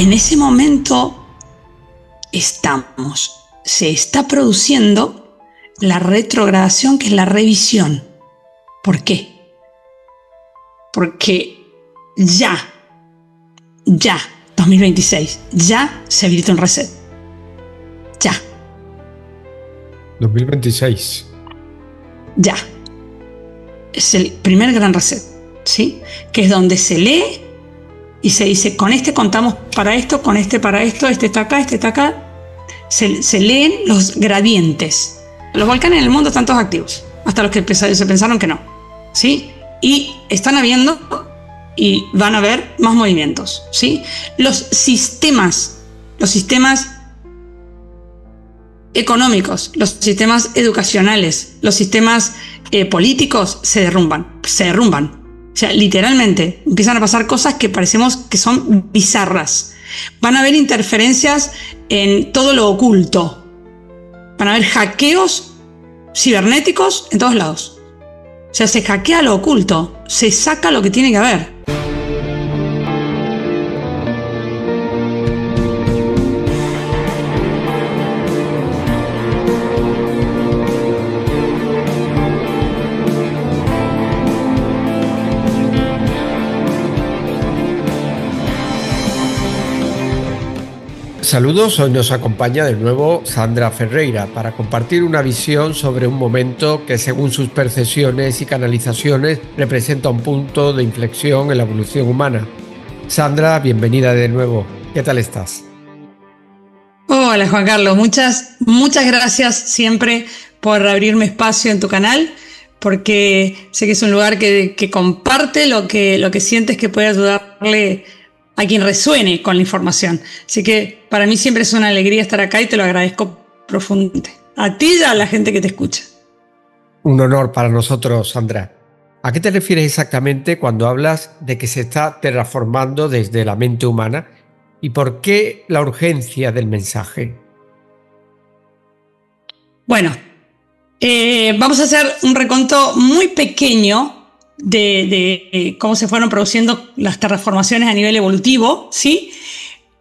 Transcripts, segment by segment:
en ese momento se está produciendo la retrogradación, que es la revisión. ¿Por qué? Porque ya, 2026, ya se habilita un reset. Ya. 2026. Ya. Es el primer gran reset, ¿sí? Que es donde se lee y se dice, con este contamos para esto, con este para esto, este está acá, este está acá. Se leen los gradientes. Los volcanes en el mundo están todos activos, hasta los que se pensaron que no, ¿sí? Y están habiendo y van a haber más movimientos, ¿sí? Los sistemas económicos, los sistemas educacionales, los sistemas políticos se derrumban. O sea, literalmente empiezan a pasar cosas que parecemos que son bizarras. Van a haber interferencias en todo lo oculto. Van a haber hackeos cibernéticos en todos lados. O sea, se hackea lo oculto, se saca lo que tiene que haber. Saludos, hoy nos acompaña de nuevo Sandra Ferreira para compartir una visión sobre un momento que, según sus percepciones y canalizaciones, representa un punto de inflexión en la evolución humana. Sandra, bienvenida de nuevo. ¿Qué tal estás? Hola Juan Carlos, muchas gracias siempre por abrirme espacio en tu canal, porque sé que es un lugar que comparte lo que sientes que puede ayudarle a quien resuene con la información. Así que para mí siempre es una alegría estar acá y te lo agradezco profundamente. A ti y a la gente que te escucha. Un honor para nosotros, Sandra. ¿A qué te refieres exactamente cuando hablas de que se está terraformando desde la mente humana? ¿Y por qué la urgencia del mensaje? Bueno, vamos a hacer un recuento muy pequeño de cómo se fueron produciendo las terraformaciones a nivel evolutivo, ¿sí?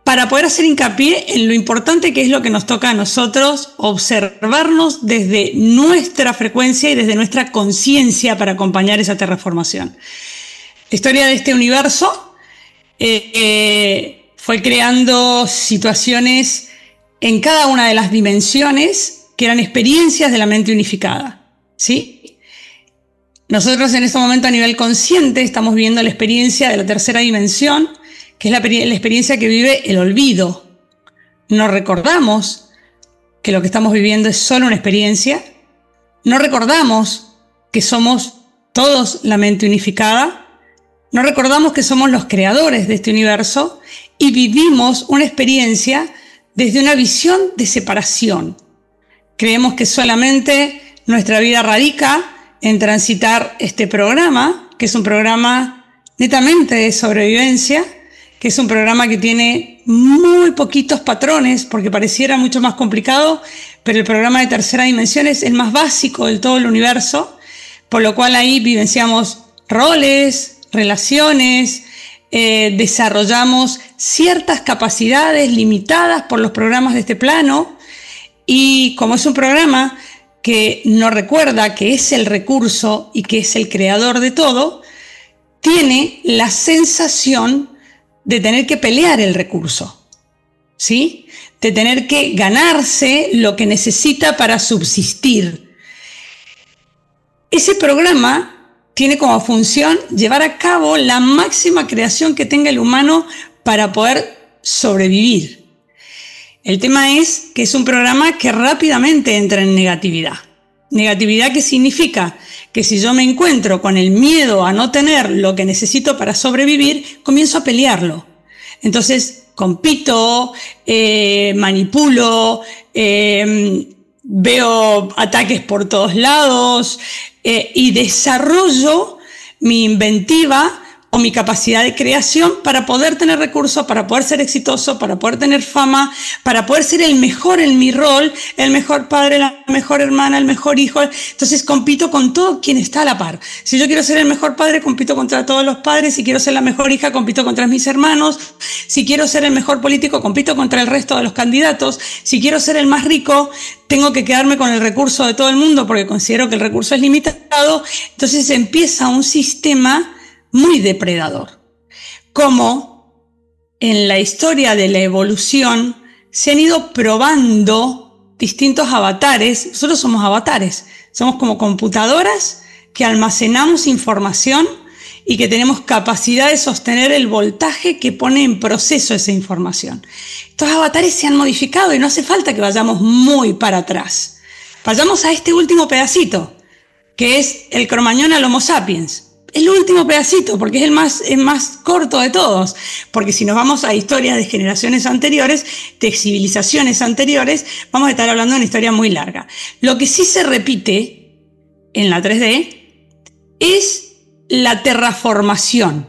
Para poder hacer hincapié en lo importante que es lo que nos toca a nosotros observarnos desde nuestra frecuencia y desde nuestra conciencia para acompañar esa terraformación. La historia de este universo fue creando situaciones en cada una de las dimensiones que eran experiencias de la mente unificada, ¿sí? Nosotros en este momento a nivel consciente estamos viviendo la experiencia de la tercera dimensión, que es la experiencia que vive el olvido. No recordamos que lo que estamos viviendo es solo una experiencia. No recordamos que somos todos la mente unificada. No recordamos que somos los creadores de este universo y vivimos una experiencia desde una visión de separación. Creemos que solamente nuestra vida radica en transitar este programa, que es un programa netamente de sobrevivencia, que es un programa que tiene muy poquitos patrones, porque pareciera mucho más complicado, pero el programa de tercera dimensión es el más básico de todo el universo, por lo cual ahí vivenciamos roles, relaciones, desarrollamos ciertas capacidades limitadas por los programas de este plano, y como es un programa que no recuerda que es el recurso y que es el creador de todo, tiene la sensación de tener que pelear el recurso, ¿sí? De tener que ganarse lo que necesita para subsistir. Ese programa tiene como función llevar a cabo la máxima creación que tenga el humano para poder sobrevivir. El tema es que es un programa que rápidamente entra en negatividad. Negatividad que significa que si yo me encuentro con el miedo a no tener lo que necesito para sobrevivir, comienzo a pelearlo. Entonces compito, manipulo, veo ataques por todos lados y desarrollo mi inventiva o mi capacidad de creación para poder tener recursos, para poder ser exitoso, para poder tener fama, para poder ser el mejor en mi rol, el mejor padre, la mejor hermana, el mejor hijo. Entonces compito con todo quien está a la par. Si yo quiero ser el mejor padre, compito contra todos los padres. Si quiero ser la mejor hija, compito contra mis hermanos. Si quiero ser el mejor político, compito contra el resto de los candidatos. Si quiero ser el más rico, tengo que quedarme con el recurso de todo el mundo porque considero que el recurso es limitado. Entonces empieza un sistema muy depredador. Como en la historia de la evolución se han ido probando distintos avatares. Nosotros somos avatares, somos como computadoras que almacenamos información y que tenemos capacidad de sostener el voltaje que pone en proceso esa información. Estos avatares se han modificado y no hace falta que vayamos muy para atrás. Vayamos a este último pedacito, que es el Cromañón al Homo sapiens. El último pedacito, porque es el más corto de todos. Porque si nos vamos a historias de generaciones anteriores, de civilizaciones anteriores, vamos a estar hablando de una historia muy larga. Lo que sí se repite en la 3D es la terraformación.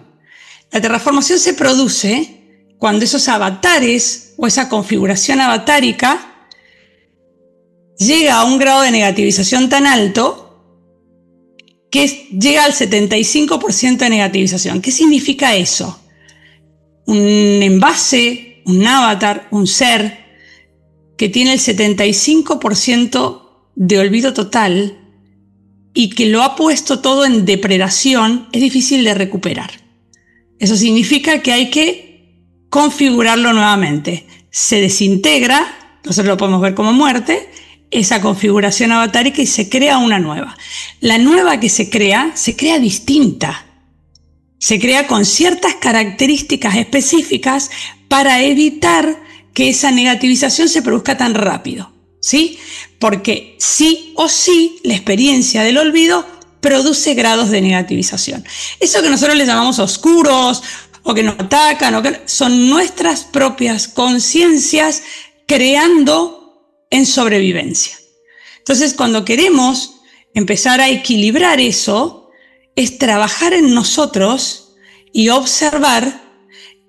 La terraformación se produce cuando esos avatares o esa configuración avatárica llega a un grado de negativización tan alto que llega al 75% de negativización. ¿Qué significa eso? Un envase, un avatar, un ser que tiene el 75% de olvido total y que lo ha puesto todo en depredación, es difícil de recuperar. Eso significa que hay que configurarlo nuevamente. Se desintegra, nosotros lo podemos ver como muerte, esa configuración avatárica y se crea una nueva. La nueva que se crea distinta. Se crea con ciertas características específicas para evitar que esa negativización se produzca tan rápido, ¿sí? Porque sí o sí la experiencia del olvido produce grados de negativización. Eso que nosotros le llamamos oscuros o que nos atacan, son nuestras propias conciencias creando en sobrevivencia. Entonces, cuando queremos empezar a equilibrar eso, es trabajar en nosotros y observar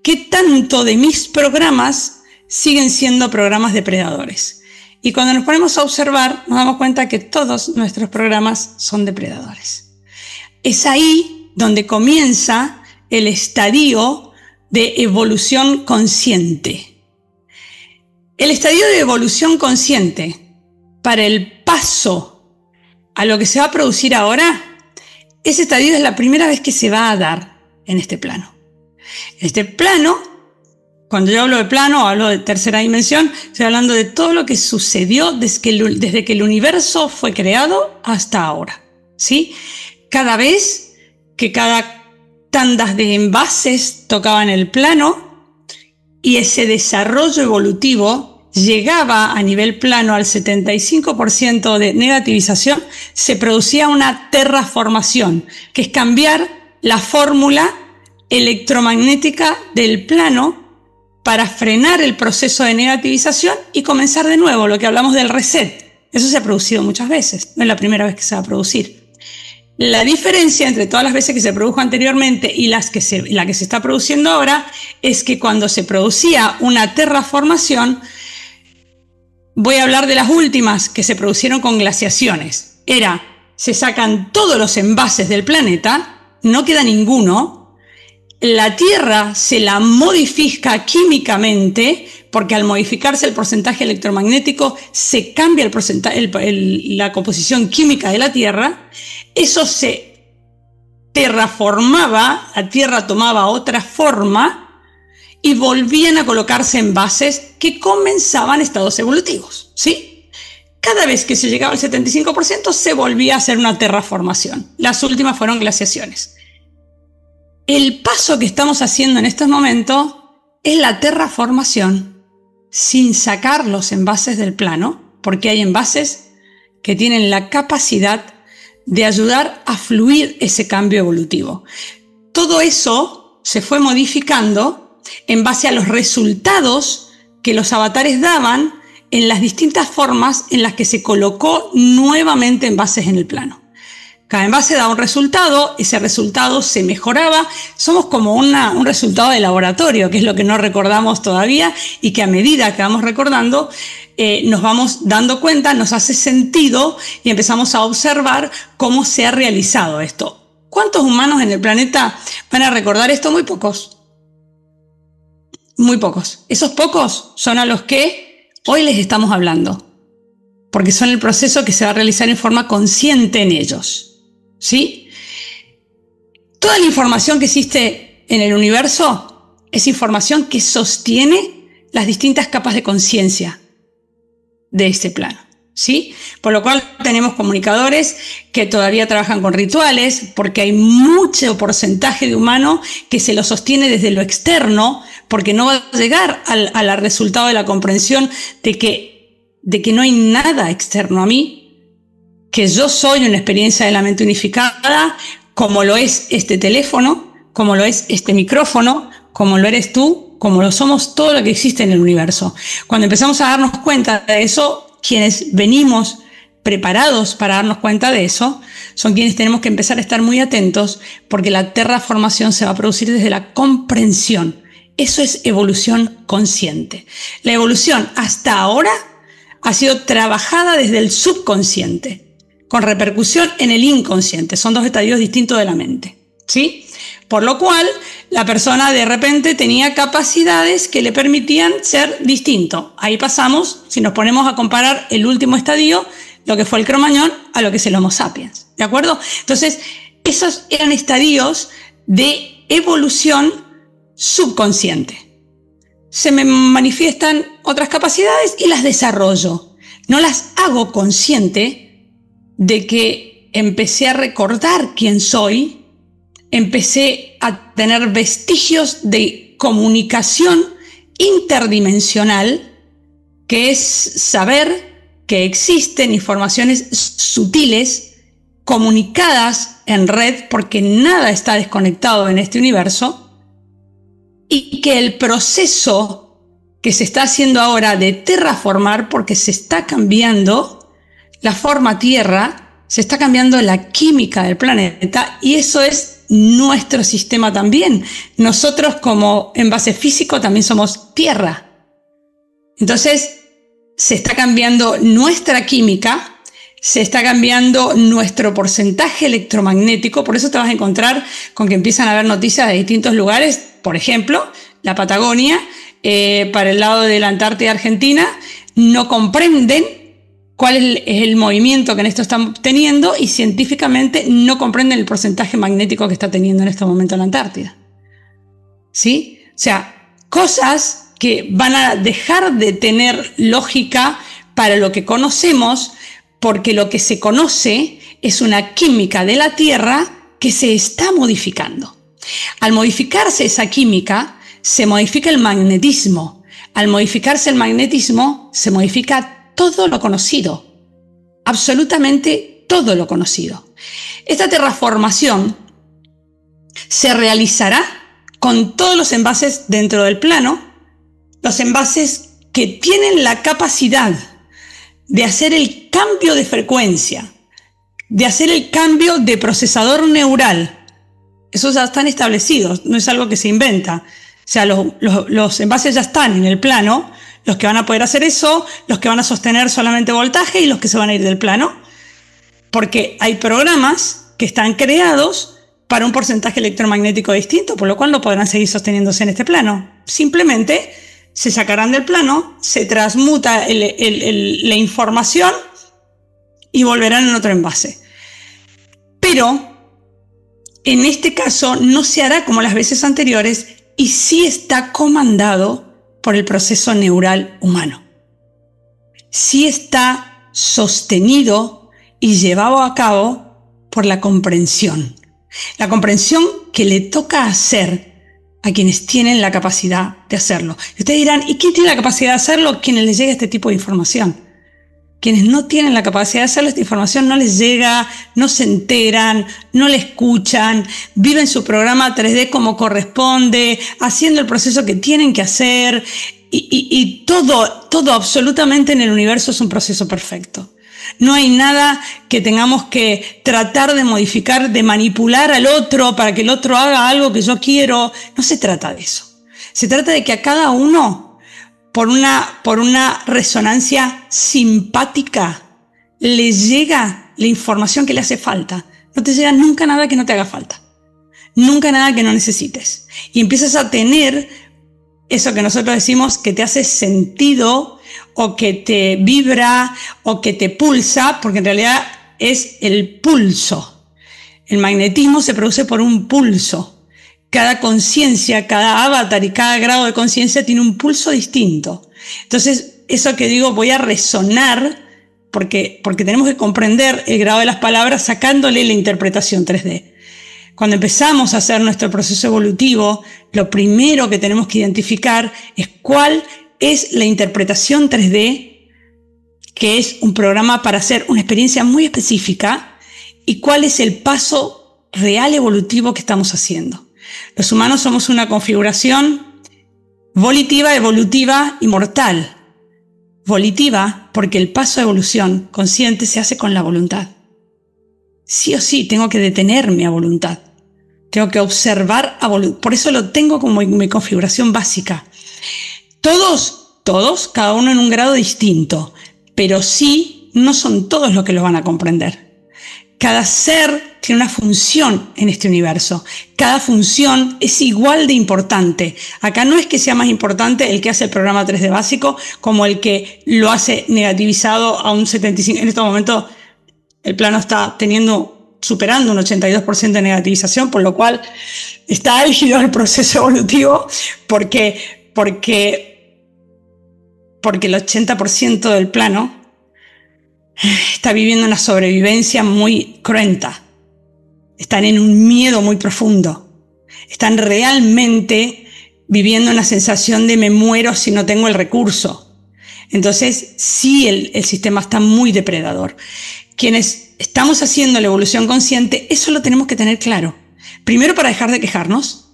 qué tanto de mis programas siguen siendo programas depredadores. Y cuando nos ponemos a observar, nos damos cuenta que todos nuestros programas son depredadores. Es ahí donde comienza el estadio de evolución consciente. El estadio de evolución consciente para el paso a lo que se va a producir ahora, ese estadio es la primera vez que se va a dar en este plano. En este plano, cuando yo hablo de plano o hablo de tercera dimensión, estoy hablando de todo lo que sucedió desde que el universo fue creado hasta ahora, ¿sí? Cada vez que cada tandas de envases tocaban el plano y ese desarrollo evolutivo llegaba a nivel plano al 75% de negativización, se producía una terraformación, que es cambiar la fórmula electromagnética del plano para frenar el proceso de negativización y comenzar de nuevo, lo que hablamos del reset. Eso se ha producido muchas veces, no es la primera vez que se va a producir. La diferencia entre todas las veces que se produjo anteriormente y la que se está produciendo ahora es que cuando se producía una terraformación, voy a hablar de las últimas que se produjeron con glaciaciones. Se sacan todos los envases del planeta, no queda ninguno, la Tierra se la modifica químicamente, porque al modificarse el porcentaje electromagnético se cambia la composición química de la Tierra, eso se terraformaba, la Tierra tomaba otra forma, y volvían a colocarse envases que comenzaban estados evolutivos, ¿sí? Cada vez que se llegaba al 75% se volvía a hacer una terraformación. Las últimas fueron glaciaciones. El paso que estamos haciendo en estos momentos es la terraformación sin sacar los envases del plano, porque hay envases que tienen la capacidad de ayudar a fluir ese cambio evolutivo. Todo eso se fue modificando en base a los resultados que los avatares daban en las distintas formas en las que se colocó nuevamente envases en el plano. Cada envase daba un resultado, ese resultado se mejoraba. Somos como un resultado de laboratorio, que es lo que no recordamos todavía y que a medida que vamos recordando, nos vamos dando cuenta, nos hace sentido y empezamos a observar cómo se ha realizado esto. ¿Cuántos humanos en el planeta van a recordar esto? Muy pocos. Muy pocos. Esos pocos son a los que hoy les estamos hablando, porque son el proceso que se va a realizar en forma consciente en ellos. ¿Sí? Toda la información que existe en el universo es información que sostiene las distintas capas de conciencia de este plano. ¿Sí? Por lo cual tenemos comunicadores que todavía trabajan con rituales, porque hay mucho porcentaje de humano que se lo sostiene desde lo externo, porque no va a llegar al resultado de la comprensión de que no hay nada externo a mí, que yo soy una experiencia de la mente unificada, como lo es este teléfono, como lo es este micrófono, como lo eres tú, como lo somos todo lo que existe en el universo. Cuando empezamos a darnos cuenta de eso, quienes venimos preparados para darnos cuenta de eso, son quienes tenemos que empezar a estar muy atentos, porque la terraformación se va a producir desde la comprensión. Eso es evolución consciente. La evolución hasta ahora ha sido trabajada desde el subconsciente, con repercusión en el inconsciente. Son dos estadios distintos de la mente, ¿sí? Por lo cual, la persona de repente tenía capacidades que le permitían ser distinto. Ahí pasamos, si nos ponemos a comparar el último estadio, lo que fue el Cro-Magnon, a lo que es el Homo sapiens, ¿de acuerdo? Entonces, esos eran estadios de evolución subconsciente. Se me manifiestan otras capacidades y las desarrollo. No las hago consciente de que empecé a recordar quién soy, empecé a tener vestigios de comunicación interdimensional, que es saber que existen informaciones sutiles comunicadas en red, porque nada está desconectado en este universo, y que el proceso que se está haciendo ahora de terraformar, porque se está cambiando la forma Tierra, se está cambiando la química del planeta, y eso es nuestro sistema también. Nosotros como envase físico también somos Tierra. Entonces se está cambiando nuestra química, se está cambiando nuestro porcentaje electromagnético. Por eso te vas a encontrar con que empiezan a haber noticias de distintos lugares, por ejemplo, la Patagonia, para el lado de la Antártida Argentina, no comprenden cuál es el movimiento que en esto están teniendo, y científicamente no comprenden el porcentaje magnético que está teniendo en este momento la Antártida. ¿Sí? O sea, cosas que van a dejar de tener lógica para lo que conocemos, porque lo que se conoce es una química de la Tierra que se está modificando. Al modificarse esa química, se modifica el magnetismo. Al modificarse el magnetismo, se modifica todo lo conocido, absolutamente todo lo conocido. Esta terraformación se realizará con todos los envases dentro del plano, los envases que tienen la capacidad de hacer el cambio de frecuencia, de hacer el cambio de procesador neural. Esos ya están establecidos, no es algo que se inventa. O sea, los envases ya están en el plano, los que van a poder hacer eso, los que van a sostener solamente voltaje y los que se van a ir del plano, porque hay programas que están creados para un porcentaje electromagnético distinto, por lo cual no podrán seguir sosteniéndose en este plano. Simplemente se sacarán del plano, se transmuta la información y volverán en otro envase. Pero en este caso no se hará como las veces anteriores, y sí está comandado por el proceso neural humano. Sí está sostenido y llevado a cabo por la comprensión. La comprensión que le toca hacer a quienes tienen la capacidad de hacerlo. Y ustedes dirán, ¿y quién tiene la capacidad de hacerlo? Quienes les llega este tipo de información. Quienes no tienen la capacidad de hacerlo, esta información no les llega, no se enteran, no la escuchan, viven su programa 3D como corresponde, haciendo el proceso que tienen que hacer, y todo absolutamente en el universo es un proceso perfecto. no hay nada que tengamos que tratar de modificar, de manipular al otro para que el otro haga algo que yo quiero. No se trata de eso. Se trata de que a cada uno, por una resonancia simpática, le llega la información que le hace falta. No te llega nunca nada que no te haga falta. Nunca nada que no necesites. Y empiezas a tener eso que nosotros decimos que te hace sentido, o que te vibra, o que te pulsa, porque en realidad es el pulso. El magnetismo se produce por un pulso. Cada conciencia, cada avatar y cada grado de conciencia tiene un pulso distinto. Entonces, eso que digo, voy a resonar, porque tenemos que comprender el grado de las palabras sacándole la interpretación 3D. Cuando empezamos a hacer nuestro proceso evolutivo, lo primero que tenemos que identificar es cuál es la interpretación 3D, que es un programa para hacer una experiencia muy específica, y cuál es el paso real evolutivo que estamos haciendo. Los humanos somos una configuración volitiva, evolutiva y mortal. Volitiva porque el paso de evolución consciente se hace con la voluntad. Sí o sí tengo que detenerme a voluntad. Tengo que observar a voluntad. Por eso lo tengo como mi configuración básica. Todos, cada uno en un grado distinto, pero sí no son todos los que lo van a comprender. Cada ser tiene una función en este universo. Cada función es igual de importante. Acá no es que sea más importante el que hace el programa 3D básico como el que lo hace negativizado a un 75%. En este momento el plano está superando un 82% de negativización, por lo cual está álgido el proceso evolutivo porque el 80% del plano está viviendo una sobrevivencia muy cruenta. Están en un miedo muy profundo. Están realmente viviendo una sensación de me muero si no tengo el recurso. Entonces, sí, el sistema está muy depredador. Quienes estamos haciendo la evolución consciente, eso lo tenemos que tener claro. Primero, para dejar de quejarnos.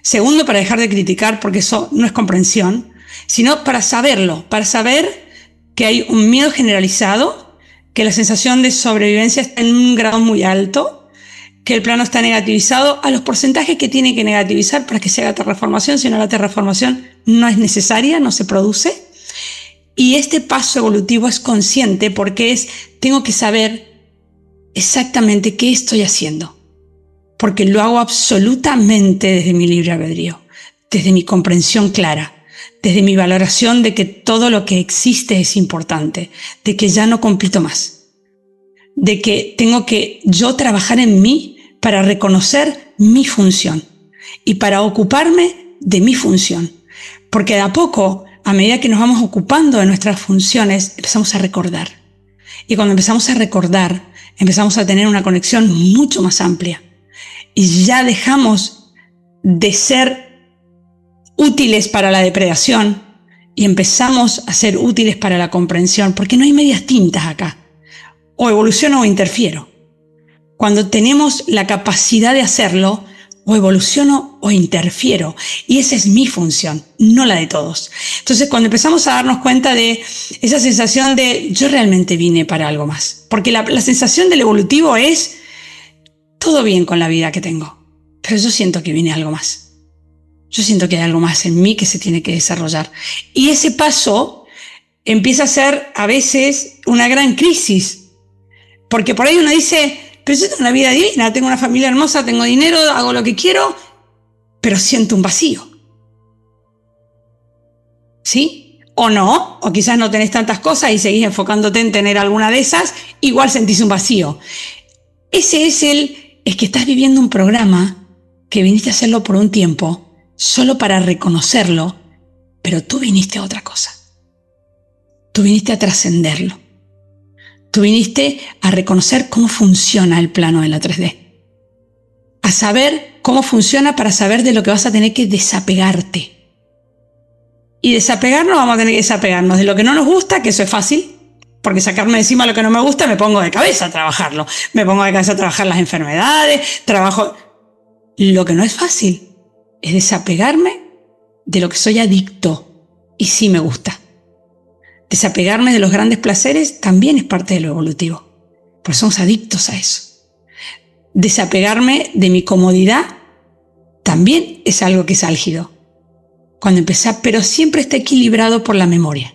Segundo, para dejar de criticar, porque eso no es comprensión. Sino para saberlo, para saber que hay un miedo generalizado, que la sensación de sobrevivencia está en un grado muy alto, que el plano está negativizado a los porcentajes que tiene que negativizar para que se haga terraformación, si no la terraformación no es necesaria, no se produce. Y este paso evolutivo es consciente porque tengo que saber exactamente qué estoy haciendo, porque lo hago absolutamente desde mi libre albedrío, desde mi comprensión clara, desde mi valoración de que todo lo que existe es importante, de que ya no compito más, de que tengo que yo trabajar en mí para reconocer mi función y para ocuparme de mi función. Porque de a poco, a medida que nos vamos ocupando de nuestras funciones, empezamos a recordar. Y cuando empezamos a recordar, empezamos a tener una conexión mucho más amplia. Y ya dejamos de ser útiles para la depredación y empezamos a ser útiles para la comprensión, porque no hay medias tintas acá. O evoluciono o interfiero. Cuando tenemos la capacidad de hacerlo, o evoluciono o interfiero. Y esa es mi función, no la de todos. Entonces, cuando empezamos a darnos cuenta de esa sensación de yo realmente vine para algo más. Porque la sensación del evolutivo es todo bien con la vida que tengo, pero yo siento que vine a algo más. Yo siento que hay algo más en mí que se tiene que desarrollar. Y ese paso empieza a ser a veces una gran crisis. Porque por ahí uno dice, pero yo tengo una vida divina, tengo una familia hermosa, tengo dinero, hago lo que quiero, pero siento un vacío. ¿Sí? O no, o quizás no tenés tantas cosas y seguís enfocándote en tener alguna de esas, igual sentís un vacío. Ese es que estás viviendo un programa que viniste a hacerlo por un tiempo, solo para reconocerlo, pero tú viniste a otra cosa. Tú viniste a trascenderlo. Tú viniste a reconocer cómo funciona el plano de la 3D. A saber cómo funciona para saber de lo que vas a tener que desapegarte. Y desapegarnos, vamos a tener que desapegarnos de lo que no nos gusta, que eso es fácil, porque sacarme de encima lo que no me gusta, me pongo de cabeza a trabajarlo. Me pongo de cabeza a trabajar las enfermedades, trabajo. Lo que no es fácil es desapegarme de lo que soy adicto y sí me gusta. Desapegarme de los grandes placeres también es parte de lo evolutivo, porque somos adictos a eso. Desapegarme de mi comodidad también es algo que es álgido. Cuando empecé, pero siempre está equilibrado por la memoria.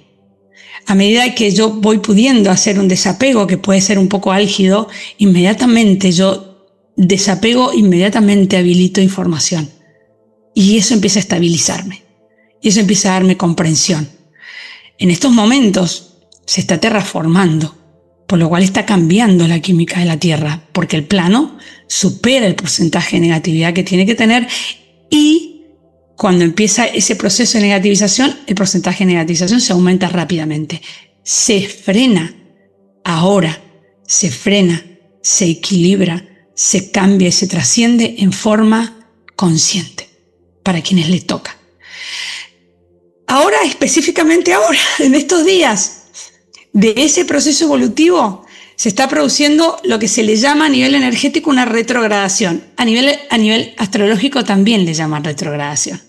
A medida que yo voy pudiendo hacer un desapego que puede ser un poco álgido, inmediatamente yo desapego, inmediatamente habilito información. Y eso empieza a estabilizarme. Y eso empieza a darme comprensión. En estos momentos se está terraformando, por lo cual está cambiando la química de la Tierra, porque el plano supera el porcentaje de negatividad que tiene que tener, y cuando empieza ese proceso de negativización, el porcentaje de negativización se aumenta rápidamente. Se frena ahora, se frena, se equilibra, se cambia y se trasciende en forma consciente para quienes les toca. Ahora, específicamente ahora, en estos días de ese proceso evolutivo, se está produciendo lo que se le llama a nivel energético una retrogradación. A nivel astrológico también le llaman retrogradación.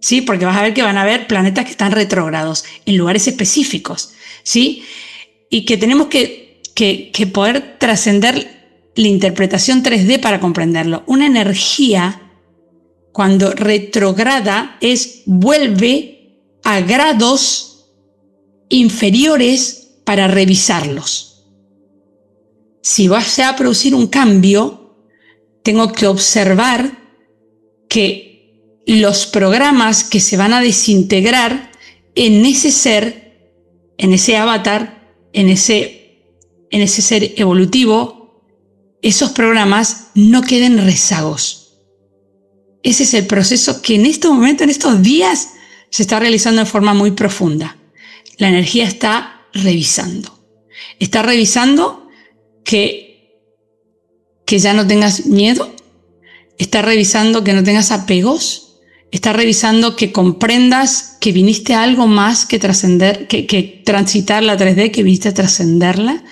¿Sí? Porque vas a ver que van a haber planetas que están retrógrados en lugares específicos, ¿sí? Y que tenemos que poder trascender la interpretación 3D para comprenderlo. Una energía, cuando retrograda, vuelve a grados inferiores para revisarlos. Si vas a producir un cambio, tengo que observar que los programas que se van a desintegrar en ese ser, en ese avatar, en ese ser evolutivo, esos programas no queden rezagos. Ese es el proceso que en este momento, en estos días, se está realizando de forma muy profunda. La energía está revisando. Está revisando que ya no tengas miedo. Está revisando que no tengas apegos. Está revisando que comprendas que viniste a algo más que trascender, que transitar la 3D, que viniste a trascenderla.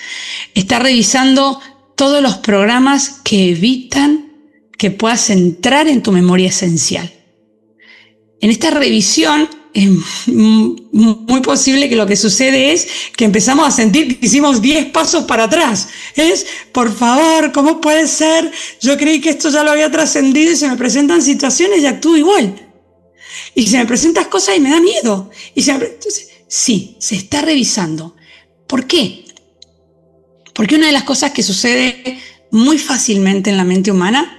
Está revisando todos los programas que evitan que puedas entrar en tu memoria esencial. En esta revisión es muy posible que lo que sucede es que empezamos a sentir que hicimos 10 pasos para atrás. Por favor, ¿cómo puede ser? Yo creí que esto ya lo había trascendido y se me presentan situaciones y actúo igual. Y se me presentan cosas y me da miedo. Entonces, sí, se está revisando. ¿Por qué? Porque una de las cosas que sucede muy fácilmente en la mente humana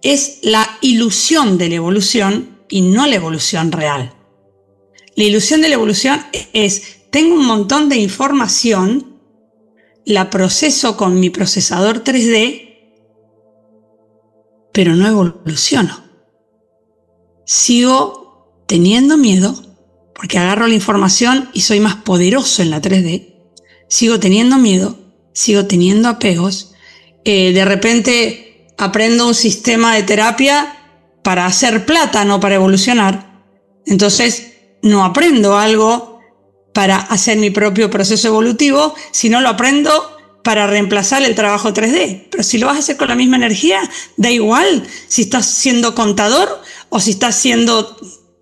es la ilusión de la evolución y no la evolución real. La ilusión de la evolución es, tengo un montón de información, la proceso con mi procesador 3D, pero no evoluciono. Sigo teniendo miedo, porque agarro la información y soy más poderoso en la 3D. Sigo teniendo miedo, sigo teniendo apegos. De repente aprendo un sistema de terapia para hacer plata, no para evolucionar. Entonces no aprendo algo para hacer mi propio proceso evolutivo, sino lo aprendo para reemplazar el trabajo 3D. Pero si lo vas a hacer con la misma energía, da igual si estás siendo contador o si estás siendo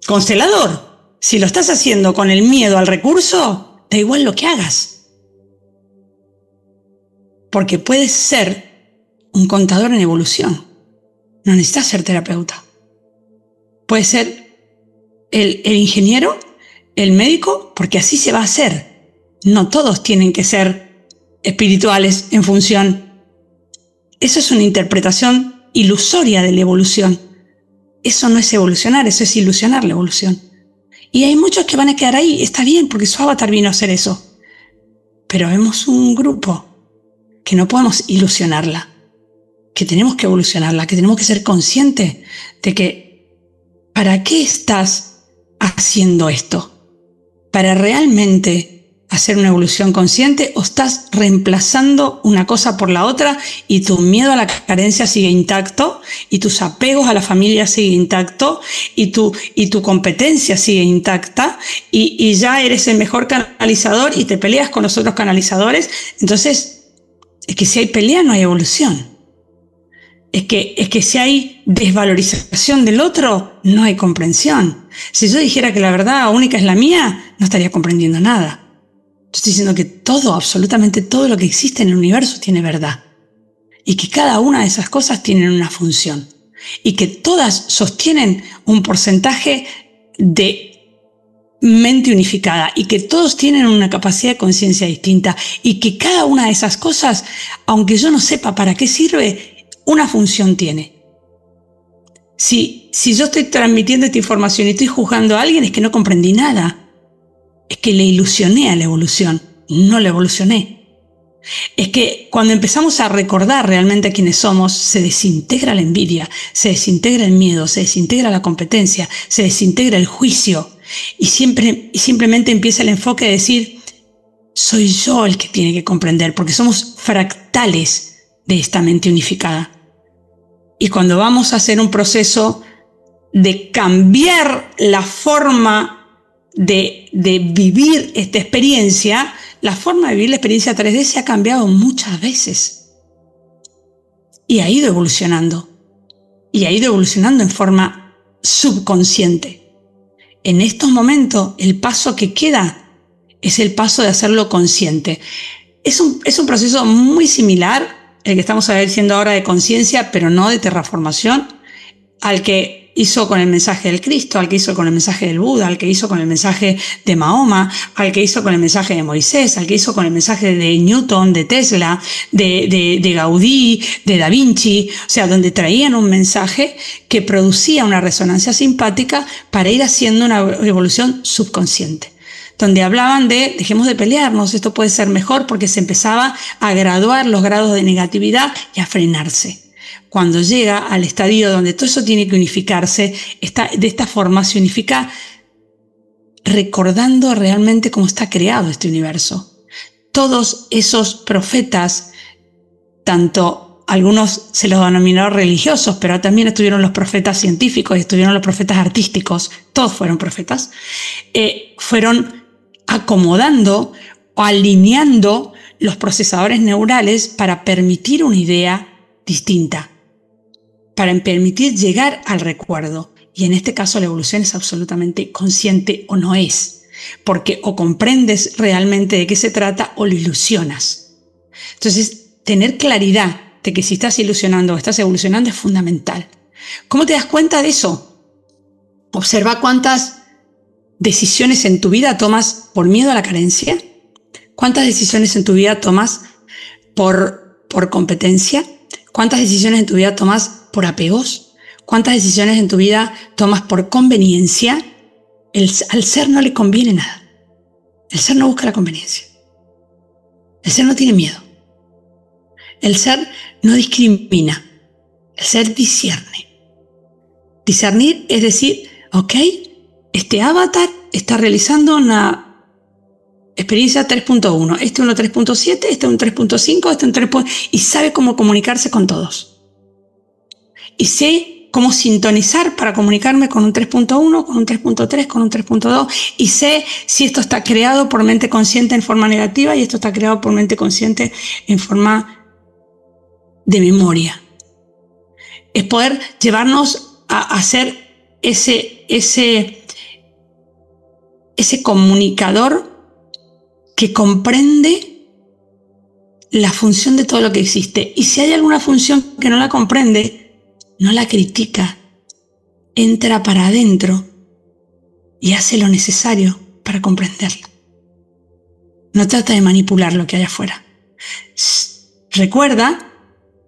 constelador. Si lo estás haciendo con el miedo al recurso, da igual lo que hagas. Porque puedes ser un contador en evolución. No necesitas ser terapeuta. Puedes ser el ingeniero, el médico, porque así se va a hacer. No todos tienen que ser espirituales en función. Eso es una interpretación ilusoria de la evolución. Eso no es evolucionar, eso es ilusionar la evolución. Y hay muchos que van a quedar ahí, está bien, porque su avatar vino a hacer eso. Pero vemos un grupo que no podemos ilusionarla, que tenemos que evolucionarla, que tenemos que ser conscientes de que ¿para qué estás haciendo esto? ¿Para realmente hacer una evolución consciente o estás reemplazando una cosa por la otra y tu miedo a la carencia sigue intacto y tus apegos a la familia sigue intacto y tu competencia sigue intacta y ya eres el mejor canalizador y te peleas con los otros canalizadores? Entonces, es que si hay pelea no hay evolución. Es que si hay desvalorización del otro, no hay comprensión. Si yo dijera que la verdad única es la mía, no estaría comprendiendo nada. estoy diciendo que todo, absolutamente todo lo que existe en el universo tiene verdad. Y que cada una de esas cosas tienen una función. Y que todas sostienen un porcentaje de mente unificada. Y que todos tienen una capacidad de conciencia distinta. Y que cada una de esas cosas, aunque yo no sepa para qué sirve, una función tiene. Si yo estoy transmitiendo esta información y estoy juzgando a alguien, es que no comprendí nada. Es que le ilusioné a la evolución, no la evolucioné. Es que cuando empezamos a recordar realmente quiénes somos, se desintegra la envidia, se desintegra el miedo, se desintegra la competencia, se desintegra el juicio y simplemente empieza el enfoque de decir, soy yo el que tiene que comprender, porque somos fractales de esta mente unificada. Y cuando vamos a hacer un proceso de cambiar la forma de vivir esta experiencia, la forma de vivir la experiencia 3D se ha cambiado muchas veces y ha ido evolucionando en forma subconsciente. En estos momentos el paso que queda es el paso de hacerlo consciente. Es un proceso muy similar el que estamos haciendo ahora de conciencia, pero no de terraformación, al que hizo con el mensaje del Cristo, al que hizo con el mensaje del Buda, al que hizo con el mensaje de Mahoma, al que hizo con el mensaje de Moisés, al que hizo con el mensaje de Newton, de Tesla, de Gaudí, de Da Vinci, o sea, donde traían un mensaje que producía una resonancia simpática para ir haciendo una evolución subconsciente, donde hablaban de dejemos de pelearnos, esto puede ser mejor, porque se empezaba a graduar los grados de negatividad y a frenarse. Cuando llega al estadio donde todo eso tiene que unificarse, de esta forma se unifica recordando realmente cómo está creado este universo. Todos esos profetas, tanto algunos se los denominaron religiosos, pero también estuvieron los profetas científicos, estuvieron los profetas artísticos, todos fueron profetas, fueron acomodando o alineando los procesadores neurales para permitir una idea distinta, para permitir llegar al recuerdo. Y en este caso la evolución es absolutamente consciente o no es, porque o comprendes realmente de qué se trata o lo ilusionas. Entonces, tener claridad de que si estás ilusionando o estás evolucionando es fundamental. ¿Cómo te das cuenta de eso? Observa cuántas decisiones en tu vida tomas por miedo a la carencia, cuántas decisiones en tu vida tomas por competencia, cuántas decisiones en tu vida tomas por apegos, cuántas decisiones en tu vida tomas por conveniencia. Al ser no le conviene nada. El ser no busca la conveniencia. El ser no tiene miedo. El ser no discrimina. El ser discierne. Discernir es decir, ok, este avatar está realizando una experiencia 3.1, este es un 3.7, este es un 3.5, este es un 3. Y sabe cómo comunicarse con todos. Y sé cómo sintonizar para comunicarme con un 3.1, con un 3.3, con un 3.2. Y sé si esto está creado por mente consciente en forma negativa y esto está creado por mente consciente en forma de memoria. Es poder llevarnos a hacer ese comunicador que comprende la función de todo lo que existe. Y si hay alguna función que no la comprende, no la critica, entra para adentro y hace lo necesario para comprenderla. No trata de manipular lo que hay afuera. Recuerda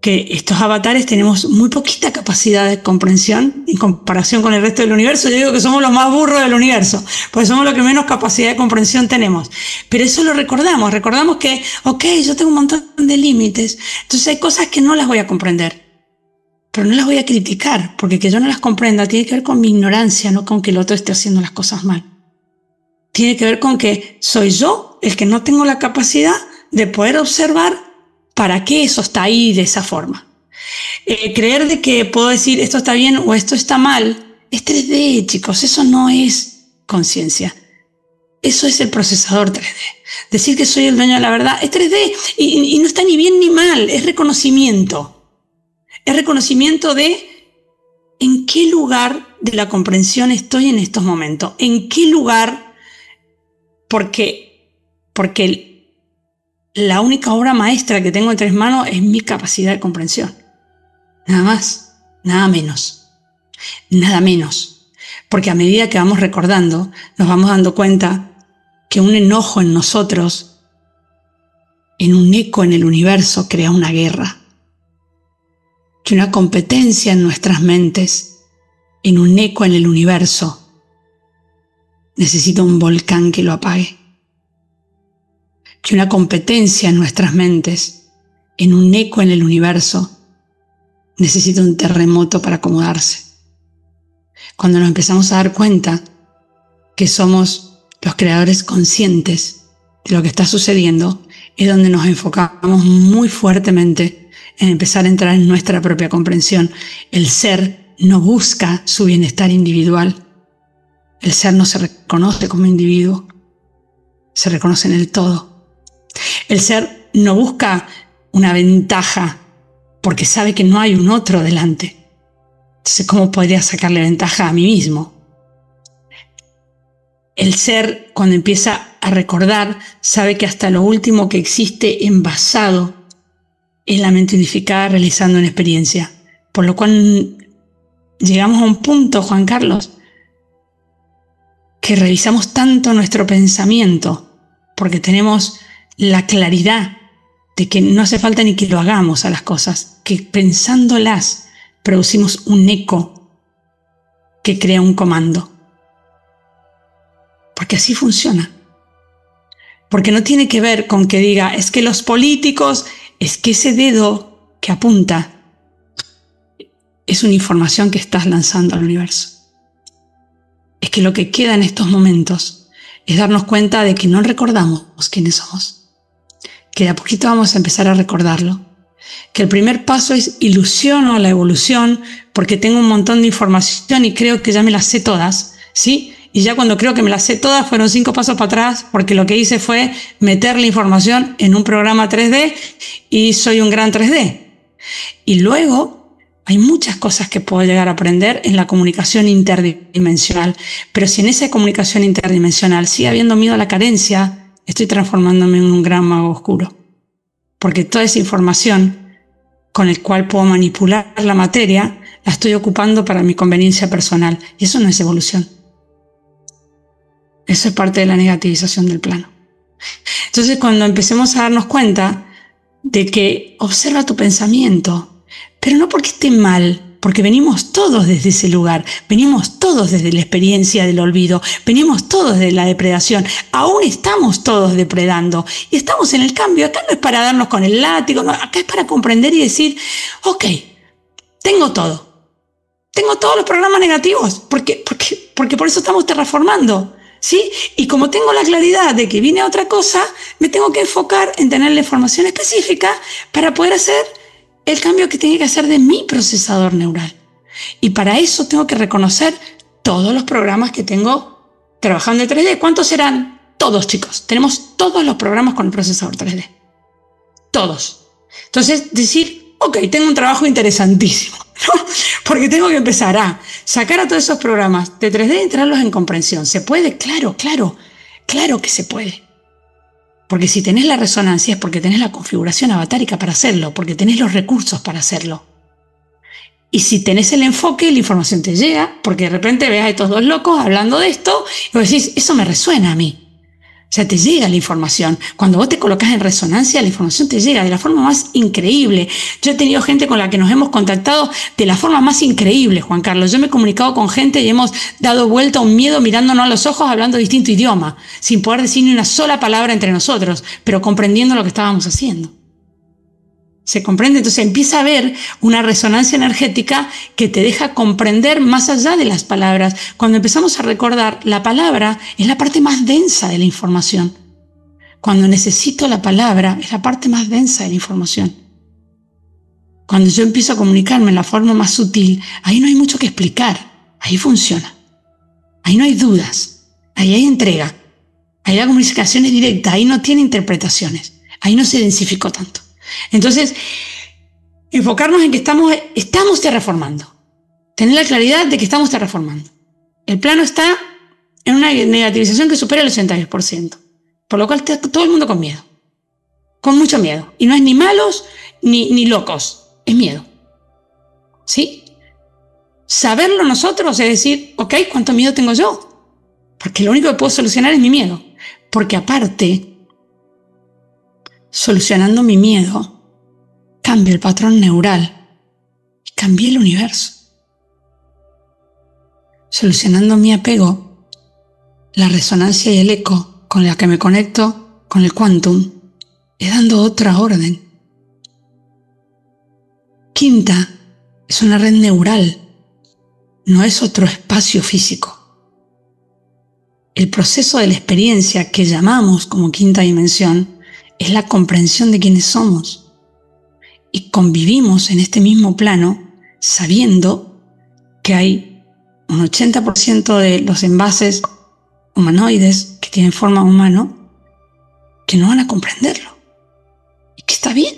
que estos avatares tenemos muy poquita capacidad de comprensión en comparación con el resto del universo. Yo digo que somos los más burros del universo, porque somos los que menos capacidad de comprensión tenemos. Pero eso lo recordamos que, ok, yo tengo un montón de límites, entonces hay cosas que no las voy a comprender. Pero no las voy a criticar, porque que yo no las comprenda tiene que ver con mi ignorancia, no con que el otro esté haciendo las cosas mal. Tiene que ver con que soy yo el que no tengo la capacidad de poder observar para qué eso está ahí de esa forma. Creer de que puedo decir esto está bien o esto está mal, es 3D, chicos, eso no es conciencia. Eso es el procesador 3D. Decir que soy el dueño de la verdad es 3D y no está ni bien ni mal, es reconocimiento. Es reconocimiento de en qué lugar de la comprensión estoy en estos momentos. En qué lugar, porque porque la única obra maestra que tengo entre manos es mi capacidad de comprensión. Nada más, nada menos, nada menos. Porque a medida que vamos recordando, nos vamos dando cuenta que un enojo en nosotros, en un eco en el universo, crea una guerra. Que una competencia en nuestras mentes, en un eco en el universo, necesita un volcán que lo apague. Que una competencia en nuestras mentes, en un eco en el universo, necesita un terremoto para acomodarse. Cuando nos empezamos a dar cuenta que somos los creadores conscientes de lo que está sucediendo, es donde nos enfocamos muy fuertemente en empezar a entrar en nuestra propia comprensión. El ser no busca su bienestar individual. El ser no se reconoce como individuo, se reconoce en el todo. El ser no busca una ventaja porque sabe que no hay un otro delante. Entonces, ¿cómo podría sacarle ventaja a mí mismo? El ser, cuando empieza a recordar, sabe que hasta lo último que existe envasado es la mente unificada realizando una experiencia. Por lo cual llegamos a un punto, Juan Carlos, que revisamos tanto nuestro pensamiento porque tenemos la claridad de que no hace falta ni que lo hagamos a las cosas, que pensándolas producimos un eco que crea un comando. Porque así funciona. Porque no tiene que ver con que diga, es que los políticos, es que ese dedo que apunta es una información que estás lanzando al universo. Es que lo que queda en estos momentos es darnos cuenta de que no recordamos quiénes somos. Que de a poquito vamos a empezar a recordarlo. Que el primer paso es ilusiono a la evolución porque tengo un montón de información y creo que ya me las sé todas, ¿sí? Y ya cuando creo que me las sé todas fueron 5 pasos para atrás porque lo que hice fue meter la información en un programa 3D y soy un gran 3D. Y luego hay muchas cosas que puedo llegar a aprender en la comunicación interdimensional, pero si en esa comunicación interdimensional sigue habiendo miedo a la carencia, estoy transformándome en un gran mago oscuro. Porque toda esa información con la cual puedo manipular la materia, la estoy ocupando para mi conveniencia personal. Y eso no es evolución. Eso es parte de la negativización del plano. Entonces, cuando empecemos a darnos cuenta de que observa tu pensamiento, pero no porque esté mal, porque venimos todos desde ese lugar, venimos todos desde la experiencia del olvido, venimos todos de la depredación, aún estamos todos depredando y estamos en el cambio. Acá no es para darnos con el látigo, no, acá es para comprender y decir, ok, tengo todos los programas negativos, porque por eso estamos terraformando, ¿sí? Y como tengo la claridad de que viene otra cosa, me tengo que enfocar en tener la información específica para poder hacer el cambio que tiene que hacer de mi procesador neural. Y para eso tengo que reconocer todos los programas que tengo trabajando en 3D. ¿Cuántos serán? Todos, chicos. Tenemos todos los programas con el procesador 3D. Todos. Entonces, decir, ok, tengo un trabajo interesantísimo, ¿no? Porque tengo que empezar a sacar a todos esos programas de 3D y entrarlos en comprensión. ¿Se puede? Claro que se puede. Porque si tenés la resonancia es porque tenés la configuración avatárica para hacerlo, porque tenés los recursos para hacerlo. Y si tenés el enfoque, la información te llega, porque de repente ves a estos dos locos hablando de esto y vos decís, eso me resuena a mí. O sea, te llega la información. Cuando vos te colocás en resonancia, la información te llega de la forma más increíble. Yo he tenido gente con la que nos hemos contactado de la forma más increíble, Juan Carlos. Yo me he comunicado con gente y hemos dado vuelta a un miedo mirándonos a los ojos, hablando distinto idioma, sin poder decir ni una sola palabra entre nosotros, pero comprendiendo lo que estábamos haciendo. ¿Se comprende? Entonces empieza a haber una resonancia energética que te deja comprender más allá de las palabras. Cuando empezamos a recordar, la palabra es la parte más densa de la información. Cuando necesito la palabra, es la parte más densa de la información. Cuando yo empiezo a comunicarme en la forma más sutil, ahí no hay mucho que explicar. Ahí funciona. Ahí no hay dudas. Ahí hay entrega. Ahí la comunicación es directa. Ahí no tiene interpretaciones. Ahí no se densificó tanto. Entonces, enfocarnos en que estamos terraformando. Tener la claridad de que estamos terraformando. El plano está en una negativización que supera el 80%. Por lo cual está todo el mundo con miedo. Con mucho miedo. Y no es ni malos ni locos. Es miedo. ¿Sí? Saberlo nosotros es decir, ok, ¿cuánto miedo tengo yo? Porque lo único que puedo solucionar es mi miedo. Porque aparte, solucionando mi miedo, cambio el patrón neural y cambié el universo. Solucionando mi apego, la resonancia y el eco con la que me conecto con el quantum, es dando otra orden. Quinta es una red neural, no es otro espacio físico. El proceso de la experiencia que llamamos como quinta dimensión es la comprensión de quiénes somos. Y convivimos en este mismo plano sabiendo que hay un 80% de los envases humanoides que tienen forma humana que no van a comprenderlo. Y que está bien.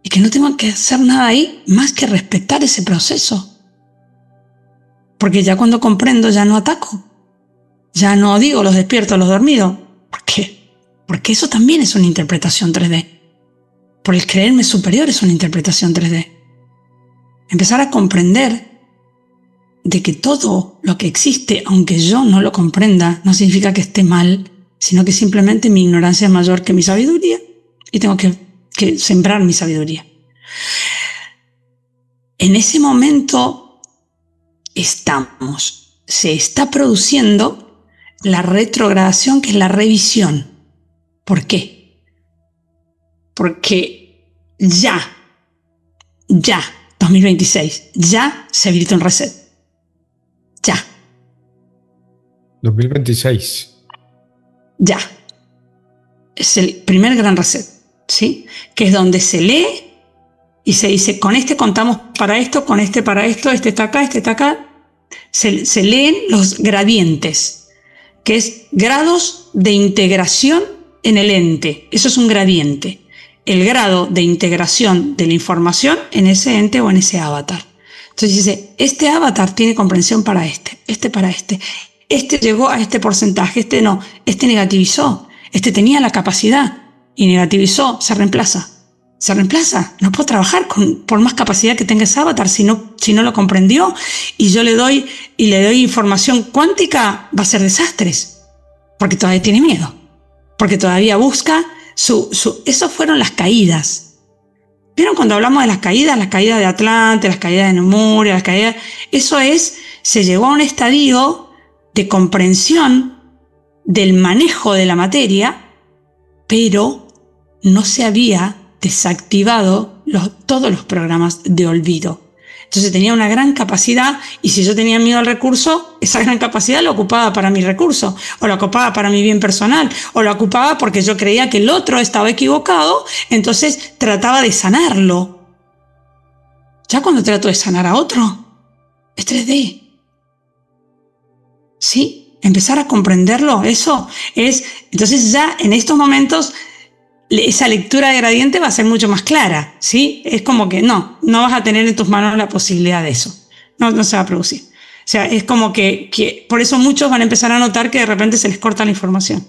Y que no tengo que hacer nada ahí más que respetar ese proceso. Porque ya cuando comprendo ya no ataco. Ya no digo los despiertos, los dormidos. ¿Por qué? Porque eso también es una interpretación 3D. Por el creerme superior es una interpretación 3D. Empezar a comprender de que todo lo que existe, aunque yo no lo comprenda, no significa que esté mal, sino que simplemente mi ignorancia es mayor que mi sabiduría y tengo que sembrar mi sabiduría. En ese momento se está produciendo la retrogradación, que es la revisión. ¿Por qué? Porque ya, 2026, ya se habilita un reset. Ya. 2026. Ya. Es el primer gran reset, ¿sí? Que es donde se lee y se dice, con este contamos para esto, con este para esto, este está acá, este está acá. Se leen los gradientes, que es grados de integración en el ente. Eso es un gradiente. El grado de integración de la información en ese ente o en ese avatar. Entonces dice, este avatar tiene comprensión para este para este llegó a este porcentaje, este no, este negativizó, este tenía la capacidad y negativizó, se reemplaza. Se reemplaza, no puedo trabajar por más capacidad que tenga ese avatar si no lo comprendió y yo le doy información cuántica, va a ser desastres, porque todavía tiene miedo, porque todavía busca Esas fueron las caídas. ¿Vieron cuando hablamos de las caídas de Atlante, las caídas de Nemuria, las caídas? Se llegó a un estadio de comprensión del manejo de la materia, pero no se había desactivado todos los programas de olvido. Entonces tenía una gran capacidad y si yo tenía miedo al recurso, esa gran capacidad la ocupaba para mi recurso, o la ocupaba para mi bien personal, o la ocupaba porque yo creía que el otro estaba equivocado, entonces trataba de sanarlo. Ya cuando trato de sanar a otro, es 3D. ¿Sí? Empezar a comprenderlo, eso es... Entonces ya en estos momentos esa lectura de gradiente va a ser mucho más clara, ¿sí? Es como que no vas a tener en tus manos la posibilidad de eso. No se va a producir. O sea, es como que por eso muchos van a empezar a notar que de repente se les corta la información.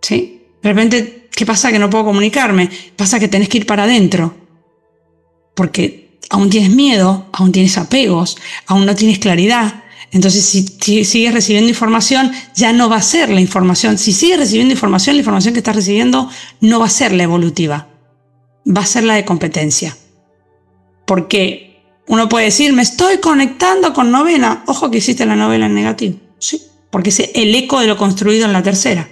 ¿Sí? De repente, ¿qué pasa? Que no puedo comunicarme. Pasa que tenés que ir para adentro. Porque aún tienes miedo, aún tienes apegos, aún no tienes claridad. Entonces, si sigues recibiendo información, ya no va a ser la información. Si sigues recibiendo información, la información que estás recibiendo no va a ser la evolutiva. Va a ser la de competencia. Porque uno puede decir, me estoy conectando con novena. Ojo que hiciste la novela en negativo. Sí, porque es el eco de lo construido en la tercera.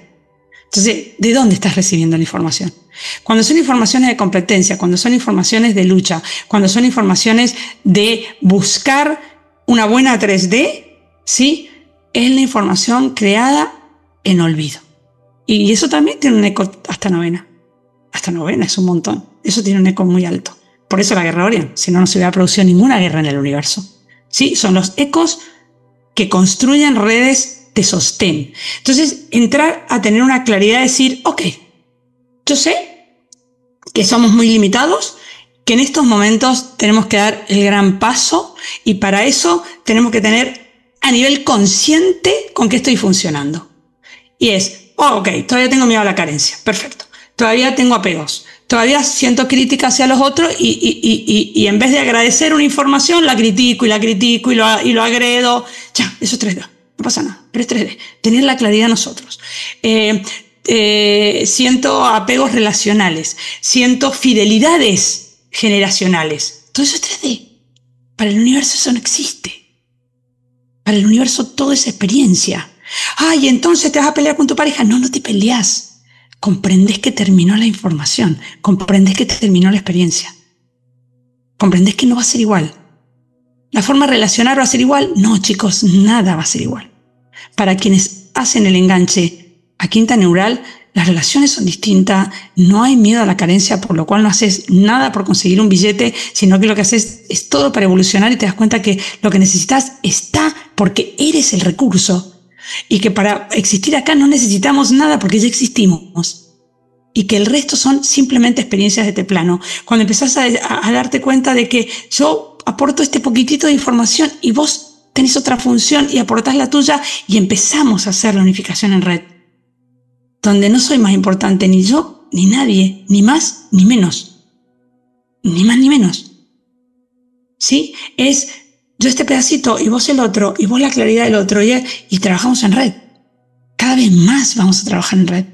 Entonces, ¿de dónde estás recibiendo la información? Cuando son informaciones de competencia, cuando son informaciones de lucha, cuando son informaciones de buscar una buena 3D, ¿sí? Es la información creada en olvido. Y eso también tiene un eco hasta novena. Hasta novena es un montón. Eso tiene un eco muy alto. Por eso la guerra de Orión. Si no, no se hubiera producido ninguna guerra en el universo. ¿Sí? Son los ecos que construyen redes de sostén. Entonces, entrar a tener una claridad de decir, ok, yo sé que somos muy limitados, que en estos momentos tenemos que dar el gran paso y para eso tenemos que tener a nivel consciente con qué estoy funcionando. Y es, oh, ok, todavía tengo miedo a la carencia, perfecto. Todavía tengo apegos, todavía siento crítica hacia los otros y en vez de agradecer una información, la critico y lo agredo. Ya, eso es 3D, no pasa nada, pero es 3D. Tener la claridad nosotros. Siento apegos relacionales, siento fidelidades generacionales. Todo eso es 3D. Para el universo eso no existe. Para el universo todo es experiencia. Ay, entonces te vas a pelear con tu pareja. No, no te peleas. Comprendes que terminó la información. Comprendes que terminó la experiencia. Comprendes que no va a ser igual. ¿La forma de relacionar va a ser igual? No, chicos, nada va a ser igual. Para quienes hacen el enganche a quinta neural, las relaciones son distintas, no hay miedo a la carencia, por lo cual no haces nada por conseguir un billete, sino que lo que haces es todo para evolucionar y te das cuenta que lo que necesitas está porque eres el recurso y que para existir acá no necesitamos nada porque ya existimos y que el resto son simplemente experiencias de este plano. Cuando empezás a darte cuenta de que yo aporto este poquitito de información y vos tenés otra función y aportás la tuya y empezamos a hacer la unificación en red, donde no soy más importante ni yo, ni nadie, ni más, ni menos. Ni más ni menos. ¿Sí? Es yo este pedacito y vos el otro, y vos la claridad del otro, y trabajamos en red. Cada vez más vamos a trabajar en red.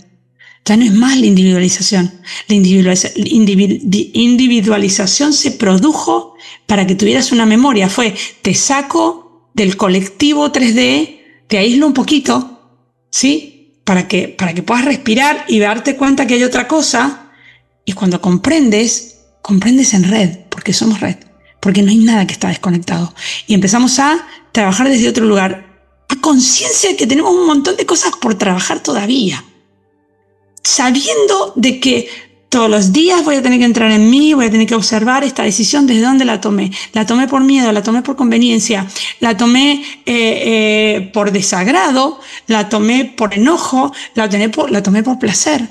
Ya no es más la individualización. La individualización se produjo para que tuvieras una memoria. Fue, te saco del colectivo 3D, te aíslo un poquito, ¿sí? Para que puedas respirar y darte cuenta que hay otra cosa. Y cuando comprendes en red, porque somos red, porque no hay nada que está desconectado. Y empezamos a trabajar desde otro lugar, a conciencia de que tenemos un montón de cosas por trabajar todavía. Sabiendo de que todos los días voy a tener que entrar en mí, voy a tener que observar esta decisión, desde dónde la tomé. La tomé por miedo, la tomé por conveniencia, la tomé por desagrado, la tomé por enojo, la tomé por placer.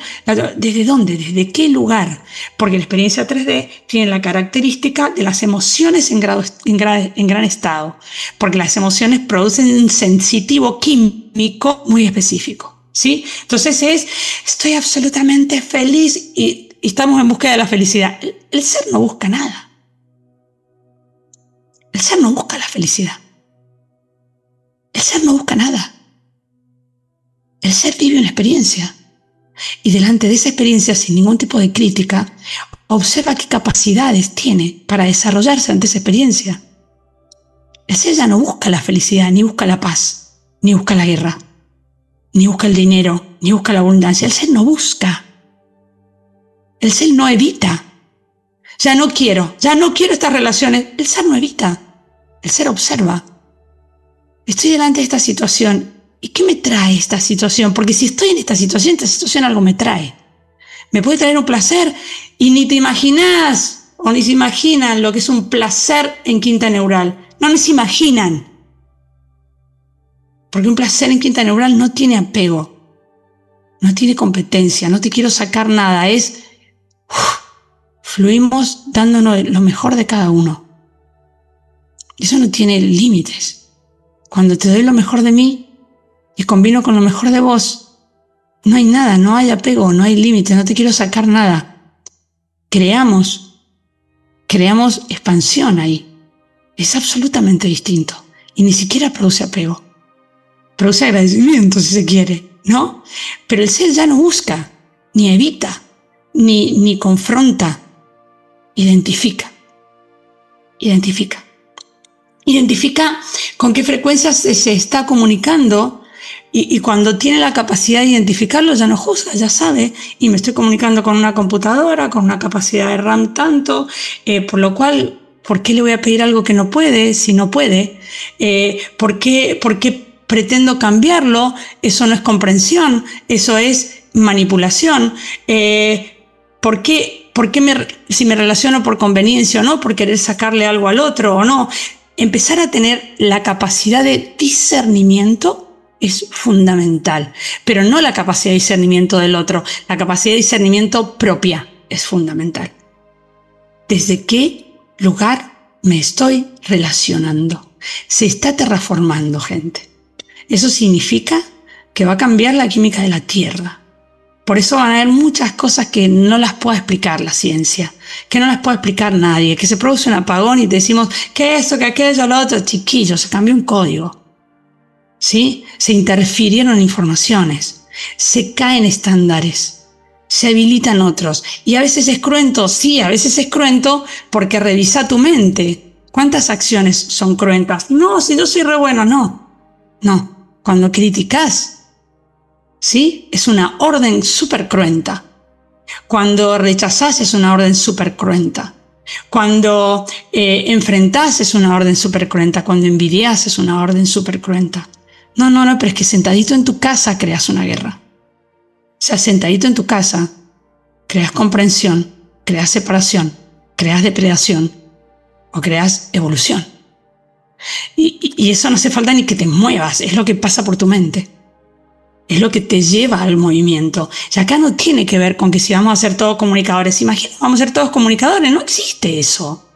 ¿Desde dónde? ¿Desde qué lugar? Porque la experiencia 3D tiene la característica de las emociones en gran estado. Porque las emociones producen un sensitivo químico muy específico. ¿Sí? Entonces estoy absolutamente feliz y estamos en búsqueda de la felicidad. El ser no busca nada. El ser no busca la felicidad. El ser no busca nada. El ser vive una experiencia y delante de esa experiencia, sin ningún tipo de crítica, observa qué capacidades tiene para desarrollarse ante esa experiencia. El ser ya no busca la felicidad, ni busca la paz, ni busca la guerra, ni busca el dinero, ni busca la abundancia. El ser no busca. El ser no evita. Ya no quiero estas relaciones. El ser no evita. El ser observa. Estoy delante de esta situación. ¿Y qué me trae esta situación? Porque si estoy en esta situación algo me trae. Me puede traer un placer y ni te imaginas o ni se imaginan lo que es un placer en quinta neural. No ni se imaginan. Porque un placer en quinta neural no tiene apego, no tiene competencia, no te quiero sacar nada, fluimos dándonos lo mejor de cada uno. Eso no tiene límites. Cuando te doy lo mejor de mí y combino con lo mejor de vos, no hay nada, no hay apego, no hay límites, no te quiero sacar nada. Creamos expansión ahí. Es absolutamente distinto y ni siquiera produce apego. Produce agradecimiento si se quiere, ¿no? Pero el ser ya no busca, ni evita, ni confronta. Identifica con qué frecuencias se está comunicando y cuando tiene la capacidad de identificarlo ya no juzga, ya sabe, y me estoy comunicando con una computadora, con una capacidad de RAM tanto, por lo cual, ¿por qué le voy a pedir algo que no puede si no puede? ¿Por qué pretendo cambiarlo? Eso no es comprensión, eso es manipulación. ¿Por qué si me relaciono por conveniencia o no, por querer sacarle algo al otro o no? Empezar a tener la capacidad de discernimiento es fundamental, pero no la capacidad de discernimiento del otro, la capacidad de discernimiento propia es fundamental. ¿Desde qué lugar me estoy relacionando? Se está terraformando, gente. Eso significa que va a cambiar la química de la Tierra. Por eso van a haber muchas cosas que no las puede explicar la ciencia, que no las puede explicar nadie, que se produce un apagón y te decimos que esto, que aquello, lo otro. Chiquillo, se cambió un código, ¿sí? Se interfirieron informaciones, se caen estándares, se habilitan otros. Y a veces es cruento, sí, a veces es cruento porque revisa tu mente. ¿Cuántas acciones son cruentas? No, si yo soy re bueno, no. Cuando criticas, ¿sí? Es una orden súper cruenta. Cuando rechazás es una orden súper cruenta. Cuando enfrentás es una orden súper cruenta. Cuando envidias es una orden súper cruenta. No, pero es que sentadito en tu casa creas una guerra. O sea, sentadito en tu casa creas comprensión, creas separación, creas depredación o creas evolución. Y eso no hace falta ni que te muevas, es lo que pasa por tu mente. Es lo que te lleva al movimiento. Y acá no tiene que ver con que si vamos a ser todos comunicadores. Imagina, vamos a ser todos comunicadores. No existe eso.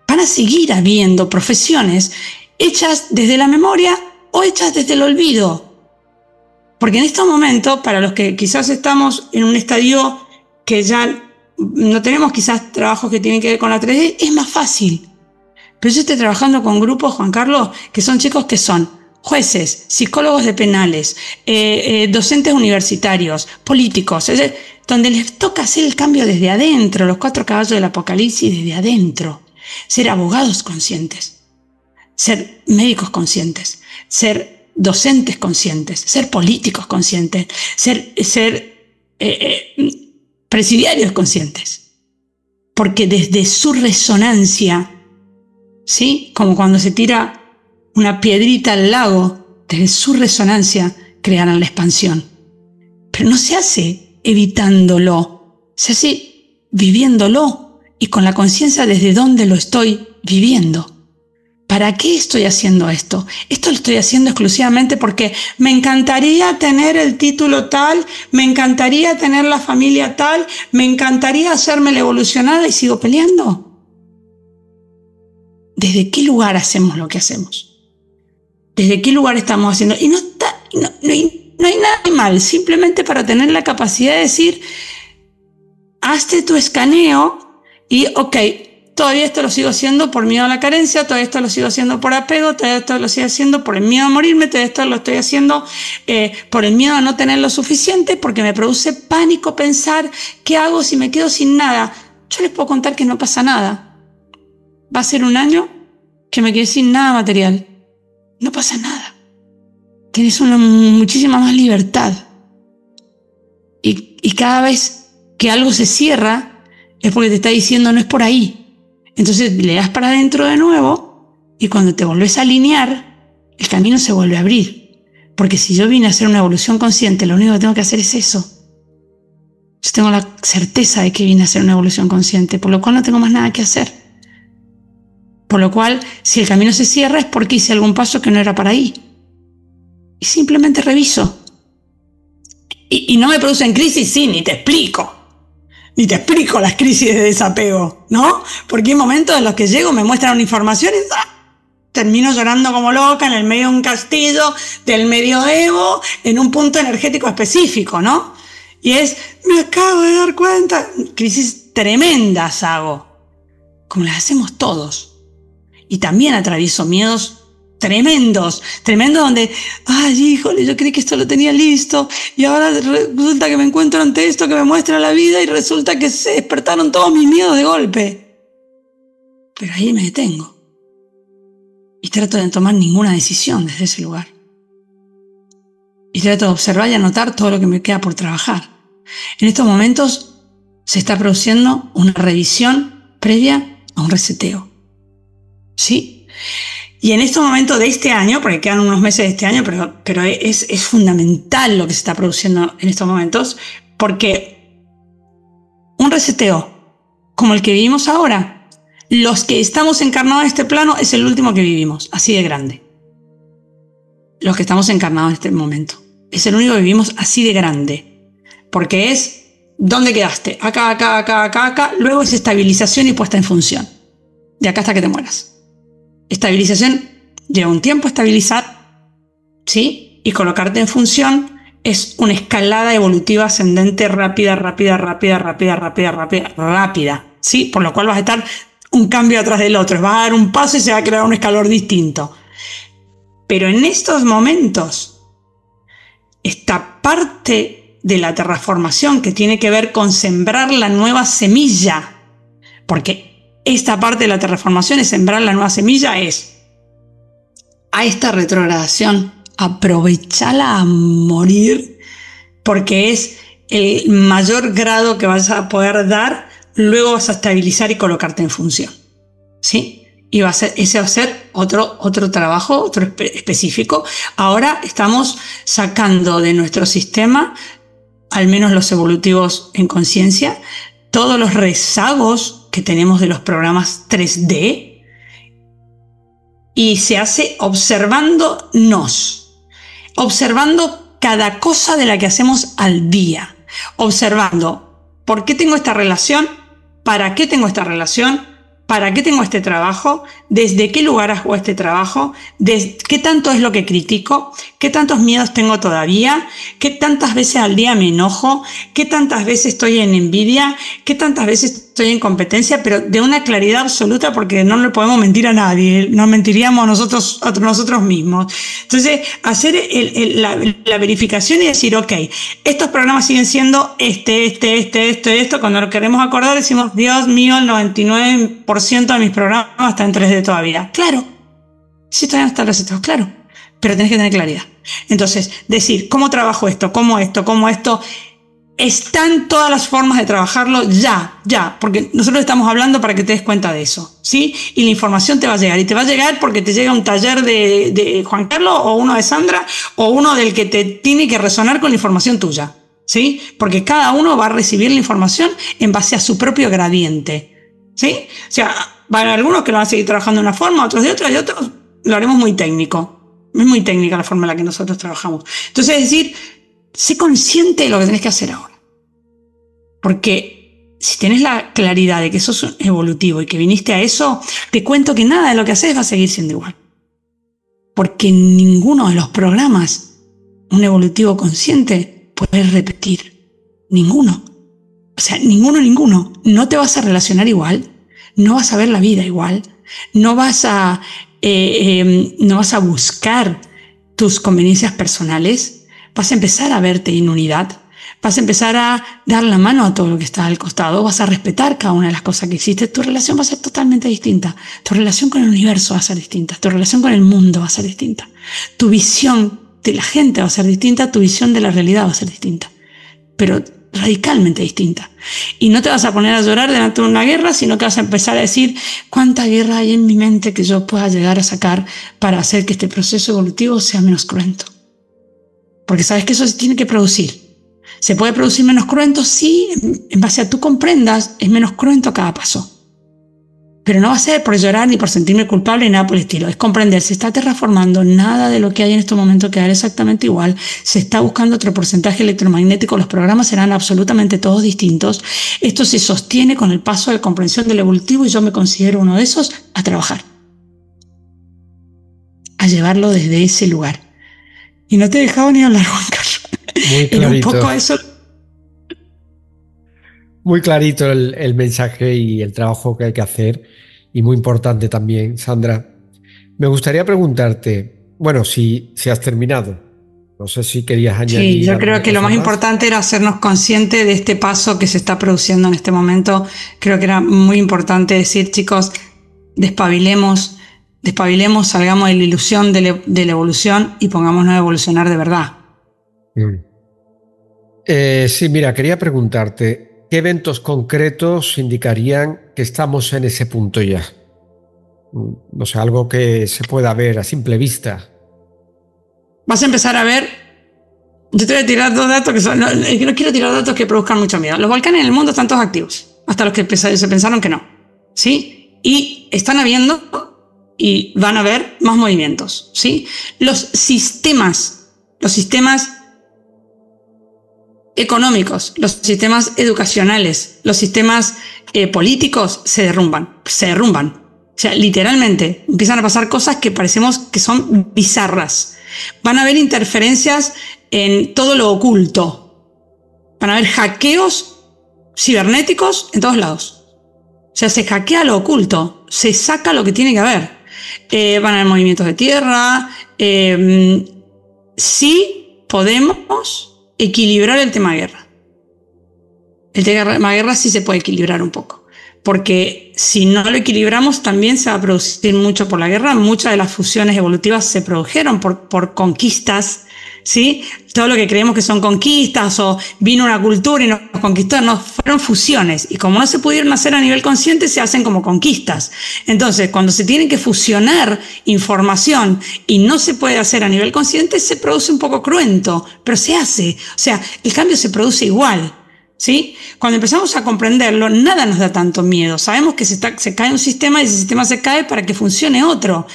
Van a seguir habiendo profesiones hechas desde la memoria o hechas desde el olvido. Porque en estos momentos, para los que quizás estamos en un estadio que ya no tenemos quizás trabajos que tienen que ver con la 3D, es más fácil. Pero yo estoy trabajando con grupos, Juan Carlos, que son chicos que son jueces, psicólogos de penales, docentes universitarios, políticos, donde les toca hacer el cambio desde adentro, los 4 caballos del apocalipsis desde adentro. Ser abogados conscientes, ser médicos conscientes, ser docentes conscientes, ser políticos conscientes, ser presidiarios conscientes. Porque desde su resonancia, ¿sí? Como cuando se tira una piedrita al lago, desde su resonancia crearán la expansión. Pero no se hace evitándolo, se hace viviéndolo y con la conciencia desde dónde lo estoy viviendo. ¿Para qué estoy haciendo esto? Esto lo estoy haciendo exclusivamente porque me encantaría tener el título tal, me encantaría tener la familia tal, me encantaría hacerme la evolucionada y sigo peleando. ¿Desde qué lugar hacemos lo que hacemos? ¿Desde qué lugar estamos haciendo? Y no hay nada de mal, simplemente para tener la capacidad de decir, hazte tu escaneo y, ok, todavía esto lo sigo haciendo por miedo a la carencia, todavía esto lo sigo haciendo por apego, todavía esto lo sigo haciendo por el miedo a morirme, todavía esto lo estoy haciendo por el miedo a no tener lo suficiente, porque me produce pánico pensar qué hago si me quedo sin nada. Yo les puedo contar que no pasa nada. Va a ser un año que me quedé sin nada material. No pasa nada. Tienes muchísima más libertad. Y cada vez que algo se cierra es porque te está diciendo no es por ahí. Entonces le das para adentro de nuevo y cuando te volvés a alinear, el camino se vuelve a abrir. Porque si yo vine a hacer una evolución consciente, lo único que tengo que hacer es eso. Yo tengo la certeza de que vine a hacer una evolución consciente, por lo cual no tengo más nada que hacer. Por lo cual, si el camino se cierra es porque hice algún paso que no era para ahí. Y simplemente reviso. Y no me producen crisis, sí, ni te explico. Ni te explico las crisis de desapego, ¿no? Porque hay momentos en los que llego, me muestran una información y termino llorando como loca en el medio de un castillo del medioevo, en un punto energético específico, ¿no? Y me acabo de dar cuenta. Crisis tremendas hago, como las hacemos todos. Y también atravieso miedos tremendos donde, ay, híjole, yo creí que esto lo tenía listo y ahora resulta que me encuentro ante esto que me muestra la vida y resulta que se despertaron todos mis miedos de golpe. Pero ahí me detengo y trato de no tomar ninguna decisión desde ese lugar. Y trato de observar y anotar todo lo que me queda por trabajar. En estos momentos se está produciendo una revisión previa a un reseteo. ¿Sí? Y en estos momentos de este año, porque quedan unos meses de este año, pero es fundamental lo que se está produciendo en estos momentos, porque un reseteo como el que vivimos ahora, los que estamos encarnados en este plano es el último que vivimos, así de grande. Los que estamos encarnados en este momento. Es el único que vivimos así de grande. Porque es, ¿dónde quedaste? Acá, luego es estabilización y puesta en función. De acá hasta que te mueras. Estabilización lleva un tiempo estabilizar, ¿sí? Y colocarte en función es una escalada evolutiva ascendente rápida, ¿sí? Por lo cual vas a estar un cambio atrás del otro, vas a dar un paso y se va a crear un escalón distinto. Pero en estos momentos, esta parte de la terraformación que tiene que ver con sembrar la nueva semilla, porque esta parte de la terraformación es sembrar la nueva semilla, es a esta retrogradación, aprovechala a morir, porque es el mayor grado que vas a poder dar, luego vas a estabilizar y colocarte en función, ¿sí? Y ese va a ser otro trabajo, otro específico. Ahora estamos sacando de nuestro sistema, al menos los evolutivos en conciencia, todos los rezagos que tenemos de los programas 3D, y se hace observándonos, observando cada cosa de la que hacemos al día, observando por qué tengo esta relación, para qué tengo esta relación, ¿para qué tengo este trabajo? ¿Desde qué lugar hago este trabajo? ¿Qué tanto es lo que critico? ¿Qué tantos miedos tengo todavía? ¿Qué tantas veces al día me enojo? ¿Qué tantas veces estoy en envidia? ¿Qué tantas veces estoy en competencia? Pero de una claridad absoluta, porque no le podemos mentir a nadie, nos mentiríamos a nosotros mismos. Entonces, hacer la verificación y decir, ok, estos programas siguen siendo esto. Cuando lo queremos acordar decimos, Dios mío, el 99% de mis programas están en 3D todavía. Claro, si todavía no están recetados, claro, pero tenés que tener claridad. Entonces, decir, ¿cómo trabajo esto? ¿Cómo esto? Están todas las formas de trabajarlo ya, porque nosotros estamos hablando para que te des cuenta de eso, ¿sí? Y la información te va a llegar, y te va a llegar porque te llega un taller de Juan Carlos, o uno de Sandra, o uno del que te tiene que resonar con la información tuya, ¿sí? Porque cada uno va a recibir la información en base a su propio gradiente, ¿sí? O sea, van a haber algunos que lo van a seguir trabajando de una forma, otros de otra, y otros lo haremos muy técnico. Es muy técnica la forma en la que nosotros trabajamos. Entonces, es decir, sé consciente de lo que tenés que hacer ahora. Porque si tenés la claridad de que sos evolutivo y que viniste a eso, te cuento que nada de lo que haces va a seguir siendo igual. Porque ninguno de los programas, un evolutivo consciente, puede repetir. Ninguno. O sea, ninguno. No te vas a relacionar igual, no vas a ver la vida igual, no vas a buscar tus conveniencias personales, vas a empezar a verte en unidad, vas a empezar a dar la mano a todo lo que está al costado, vas a respetar cada una de las cosas que existen, tu relación va a ser totalmente distinta, tu relación con el universo va a ser distinta, tu relación con el mundo va a ser distinta, tu visión de la gente va a ser distinta, tu visión de la realidad va a ser distinta, pero radicalmente distinta. Y no te vas a poner a llorar delante de una guerra, sino que vas a empezar a decir cuánta guerra hay en mi mente que yo pueda llegar a sacar para hacer que este proceso evolutivo sea menos cruento. Porque sabes que eso se tiene que producir. ¿Se puede producir menos cruento? Sí, en base a tú comprendas, es menos cruento cada paso. Pero no va a ser por llorar ni por sentirme culpable ni nada por el estilo. Es comprender, se está terraformando, nada de lo que hay en este momento quedará exactamente igual. Se está buscando otro porcentaje electromagnético, los programas serán absolutamente todos distintos. Esto se sostiene con el paso de comprensión del evolutivo y yo me considero uno de esos, a trabajar. A llevarlo desde ese lugar. Y no te he dejado ni hablar, Juan Carlos. Muy clarito. Era un poco eso. Muy clarito el mensaje y el trabajo que hay que hacer, y muy importante también, Sandra. Me gustaría preguntarte, bueno, si has terminado, no sé si querías añadir. Sí, yo creo que lo más importante era hacernos conscientes de este paso que se está produciendo en este momento. Creo que era muy importante decir, chicos, despabilemos, salgamos de la ilusión de la evolución y pongámonos a evolucionar de verdad. Sí, mira, quería preguntarte, ¿qué eventos concretos indicarían que estamos en ese punto ya? No sé, algo que se pueda ver a simple vista. Vas a empezar a ver, yo te voy a tirar dos datos que son, no quiero tirar datos que produzcan mucho miedo. Los volcanes en el mundo están todos activos, hasta los que se pensaron que no, ¿sí? Y están habiendo y van a haber más movimientos, ¿sí? Los sistemas económicos, los sistemas educacionales, los sistemas políticos se derrumban. O sea, literalmente empiezan a pasar cosas que parecemos que son bizarras. Van a haber interferencias en todo lo oculto. Van a haber hackeos cibernéticos en todos lados. O sea, se hackea lo oculto, se saca lo que tiene que haber. Van a haber movimientos de tierra. Sí podemos equilibrar el tema guerra. El tema guerra sí se puede equilibrar un poco. Porque si no lo equilibramos también se va a producir mucho por la guerra. Muchas de las fusiones evolutivas se produjeron por conquistas, ¿sí? Todo lo que creemos que son conquistas o vino una cultura y nos conquistó, no, fueron fusiones. Y como no se pudieron hacer a nivel consciente, se hacen como conquistas. Entonces, cuando se tiene que fusionar información y no se puede hacer a nivel consciente, se produce un poco cruento, pero se hace. O sea, el cambio se produce igual. ¿Sí? Cuando empezamos a comprenderlo, nada nos da tanto miedo. Sabemos que se cae un sistema y ese sistema se cae para que funcione otro.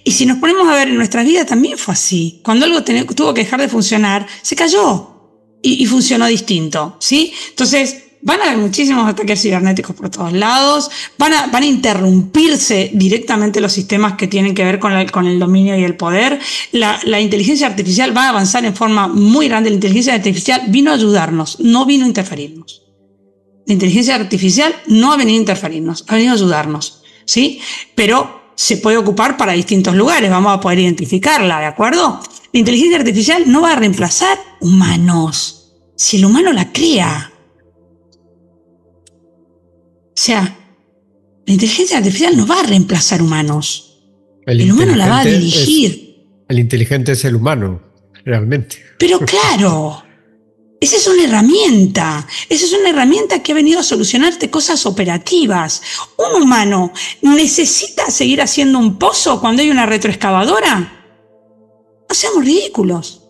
Y si nos ponemos a ver en nuestra vida también fue así. Cuando algo tuvo que dejar de funcionar, se cayó y funcionó distinto. ¿Sí? Entonces, van a haber muchísimos ataques cibernéticos por todos lados, van a interrumpirse directamente los sistemas que tienen que ver con el dominio y el poder. La inteligencia artificial va a avanzar en forma muy grande. La inteligencia artificial vino a ayudarnos, no vino a interferirnos. La inteligencia artificial no ha venido a interferirnos, ha venido a ayudarnos, ¿sí? Pero se puede ocupar para distintos lugares, vamos a poder identificarla, ¿de acuerdo? La inteligencia artificial no va a reemplazar humanos, si el humano la crea. O sea, la inteligencia artificial no va a reemplazar humanos. El humano la va a dirigir. El inteligente es el humano, realmente. Pero claro, esa es una herramienta. Esa es una herramienta que ha venido a solucionarte cosas operativas. ¿Un humano necesita seguir haciendo un pozo cuando hay una retroexcavadora? No seamos ridículos.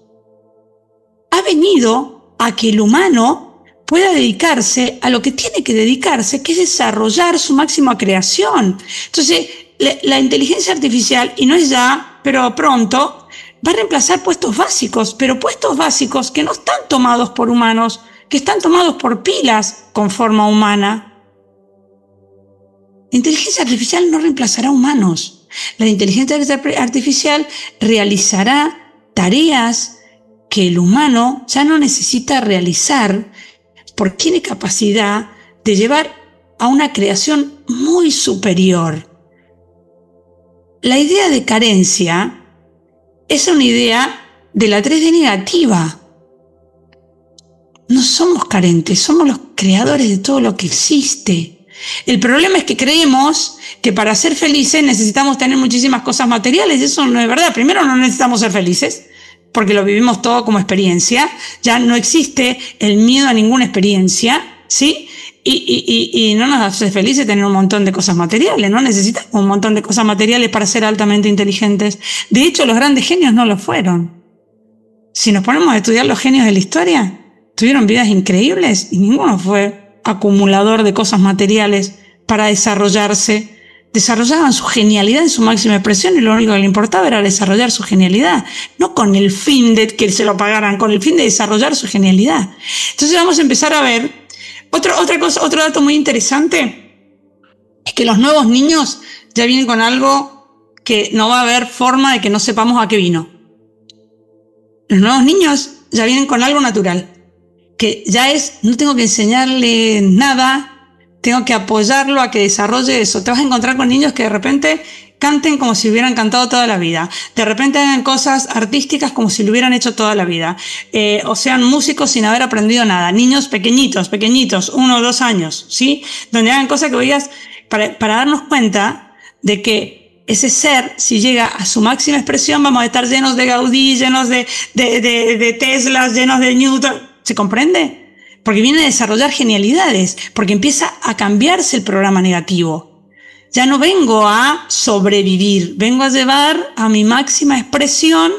Ha venido a que el humano pueda dedicarse a lo que tiene que dedicarse, que es desarrollar su máxima creación. Entonces, la inteligencia artificial, y no es ya, pero pronto, va a reemplazar puestos básicos, pero puestos básicos que no están tomados por humanos, que están tomados por pilas con forma humana. La inteligencia artificial no reemplazará humanos. La inteligencia artificial realizará tareas que el humano ya no necesita realizar, porque tiene capacidad de llevar a una creación muy superior. La idea de carencia es una idea de la 3D negativa. No somos carentes, somos los creadores de todo lo que existe. El problema es que creemos que para ser felices necesitamos tener muchísimas cosas materiales. Eso no es verdad. Primero, no necesitamos ser felices, porque lo vivimos todo como experiencia. Ya no existe el miedo a ninguna experiencia, ¿sí? Y no nos hace felices tener un montón de cosas materiales. No necesitamos un montón de cosas materiales para ser altamente inteligentes. De hecho, los grandes genios no lo fueron. Si nos ponemos a estudiar los genios de la historia, tuvieron vidas increíbles y ninguno fue acumulador de cosas materiales para desarrollarse. Desarrollaban su genialidad en su máxima expresión y lo único que le importaba era desarrollar su genialidad, no con el fin de que se lo pagaran, con el fin de desarrollar su genialidad. Entonces vamos a empezar a ver otro dato muy interesante, es que los nuevos niños ya vienen con algo que no va a haber forma de que no sepamos a qué vino. Los nuevos niños ya vienen con algo natural, que ya es, no tengo que enseñarle nada, tengo que apoyarlo a que desarrolle eso. Te vas a encontrar con niños que de repente canten como si hubieran cantado toda la vida. De repente hagan cosas artísticas como si lo hubieran hecho toda la vida. O sean músicos sin haber aprendido nada. Niños pequeñitos, 1 o 2 años, ¿sí? Donde hagan cosas que oigas para darnos cuenta de que ese ser, si llega a su máxima expresión, vamos a estar llenos de Gaudí, llenos de Teslas, llenos de Newton. ¿Se comprende? Porque viene a desarrollar genialidades, porque empieza a cambiarse el programa negativo. Ya no vengo a sobrevivir, vengo a llevar a mi máxima expresión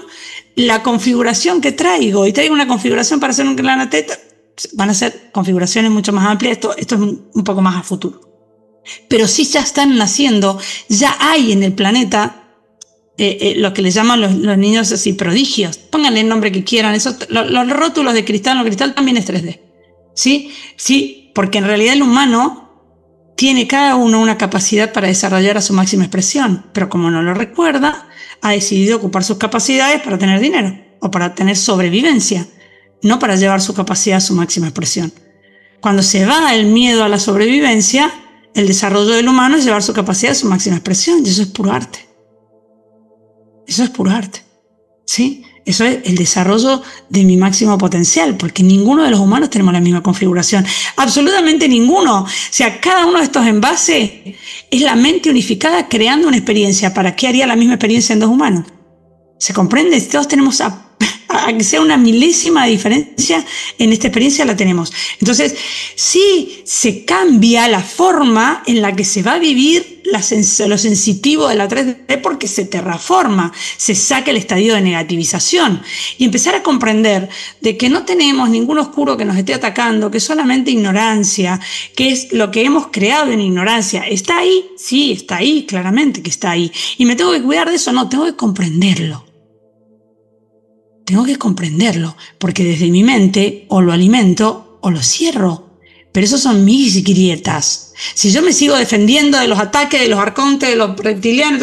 la configuración que traigo. Y traigo una configuración para hacer un clan teta. Van a ser configuraciones mucho más amplias, esto es un poco más a futuro. Pero sí ya están naciendo, ya hay en el planeta lo que le llaman los niños así prodigios. Pónganle el nombre que quieran. Los rótulos de cristal, lo cristal también es 3D. ¿Sí? Porque en realidad el humano tiene cada uno una capacidad para desarrollar a su máxima expresión, pero como no lo recuerda, ha decidido ocupar sus capacidades para tener dinero o para tener sobrevivencia, no para llevar su capacidad a su máxima expresión. Cuando se va el miedo a la sobrevivencia, el desarrollo del humano es llevar su capacidad a su máxima expresión, y eso es puro arte. Eso es puro arte, ¿sí? Eso es el desarrollo de mi máximo potencial, porque ninguno de los humanos tenemos la misma configuración, absolutamente ninguno. O sea, cada uno de estos envases es la mente unificada creando una experiencia. ¿Para qué haría la misma experiencia en dos humanos? ¿Se comprende? Todos tenemos a que sea una milésima de diferencia en esta experiencia, la tenemos. Entonces, sí se cambia la forma en la que se va a vivir lo sensitivo de la 3D, porque se terraforma, se saca el estadio de negativización y empezar a comprender de que no tenemos ningún oscuro que nos esté atacando, que es solamente ignorancia, que es lo que hemos creado en ignorancia. ¿Está ahí? Sí, está ahí, claramente que está ahí. ¿Y me tengo que cuidar de eso? No, tengo que comprenderlo. Tengo que comprenderlo, porque desde mi mente o lo alimento o lo cierro. Pero esos son mis grietas. Si yo me sigo defendiendo de los ataques de los arcontes, de los reptilianos,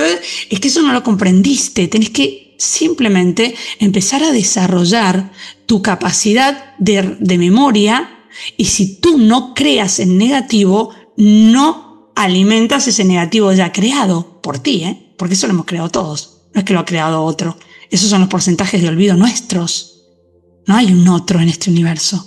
es que eso no lo comprendiste. Tenés que simplemente empezar a desarrollar tu capacidad de memoria, y si tú no creas en negativo, no alimentas ese negativo ya creado por ti, porque eso lo hemos creado todos, no es que lo ha creado otro. Esos son los porcentajes de olvido nuestros. No hay un otro en este universo.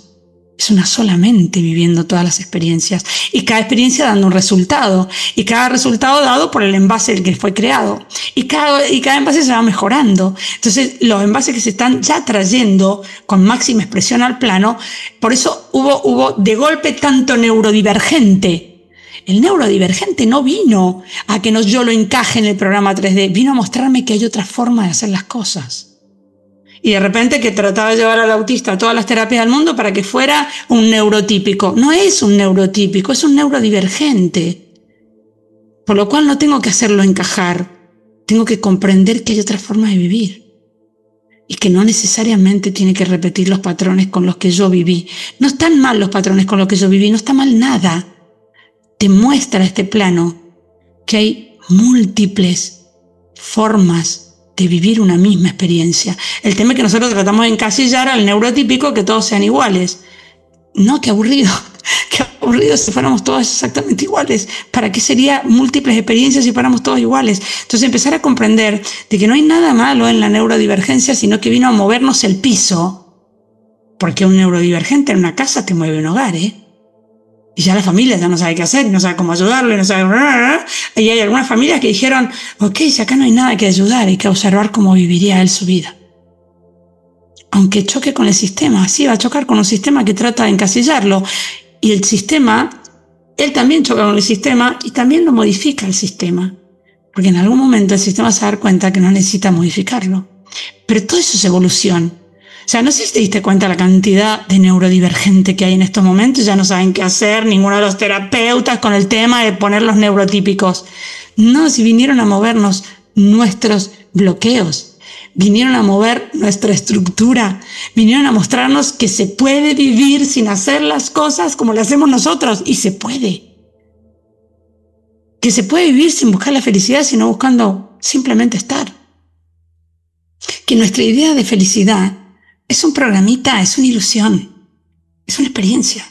Es una sola mente viviendo todas las experiencias. Y cada experiencia dando un resultado. Y cada resultado dado por el envase del que fue creado. Y cada envase se va mejorando. Entonces, los envases que se están ya trayendo con máxima expresión al plano, por eso hubo de golpe tanto neurodivergente. El neurodivergente no vino a que yo lo encaje en el programa 3D, vino a mostrarme que hay otra forma de hacer las cosas. Y de repente que trataba de llevar al autista a todas las terapias del mundo para que fuera un neurotípico. No es un neurotípico, es un neurodivergente. Por lo cual no tengo que hacerlo encajar, tengo que comprender que hay otra forma de vivir. Y que no necesariamente tiene que repetir los patrones con los que yo viví. No están mal los patrones con los que yo viví, no está mal nada. Te muestra este plano que hay múltiples formas de vivir una misma experiencia. El tema es que nosotros tratamos de encasillar al neurotípico, que todos sean iguales. No, qué aburrido. Qué aburrido si fuéramos todos exactamente iguales. ¿Para qué sería múltiples experiencias si fuéramos todos iguales? Entonces empezar a comprender de que no hay nada malo en la neurodivergencia, sino que vino a movernos el piso. Porque un neurodivergente en una casa te mueve un hogar, Y ya la familia ya no sabe qué hacer, no sabe cómo ayudarle, no sabe... Y hay algunas familias que dijeron, ok, si acá no hay nada que ayudar, hay que observar cómo viviría él su vida. Aunque choque con el sistema, sí va a chocar con un sistema que trata de encasillarlo. Y el sistema, él también choca con el sistema y también lo modifica el sistema. Porque en algún momento el sistema se va a dar cuenta que no necesita modificarlo. Pero todo eso es evolución. O sea, no sé si te diste cuenta la cantidad de neurodivergente que hay en estos momentos. Ya no saben qué hacer ninguno de los terapeutas con el tema de poner los neurotípicos. No, si vinieron a movernos nuestros bloqueos, vinieron a mover nuestra estructura, vinieron a mostrarnos que se puede vivir sin hacer las cosas como las hacemos nosotros. Y se puede. Que se puede vivir sin buscar la felicidad, sino buscando simplemente estar. Que nuestra idea de felicidad es un programita, es una ilusión, es una experiencia,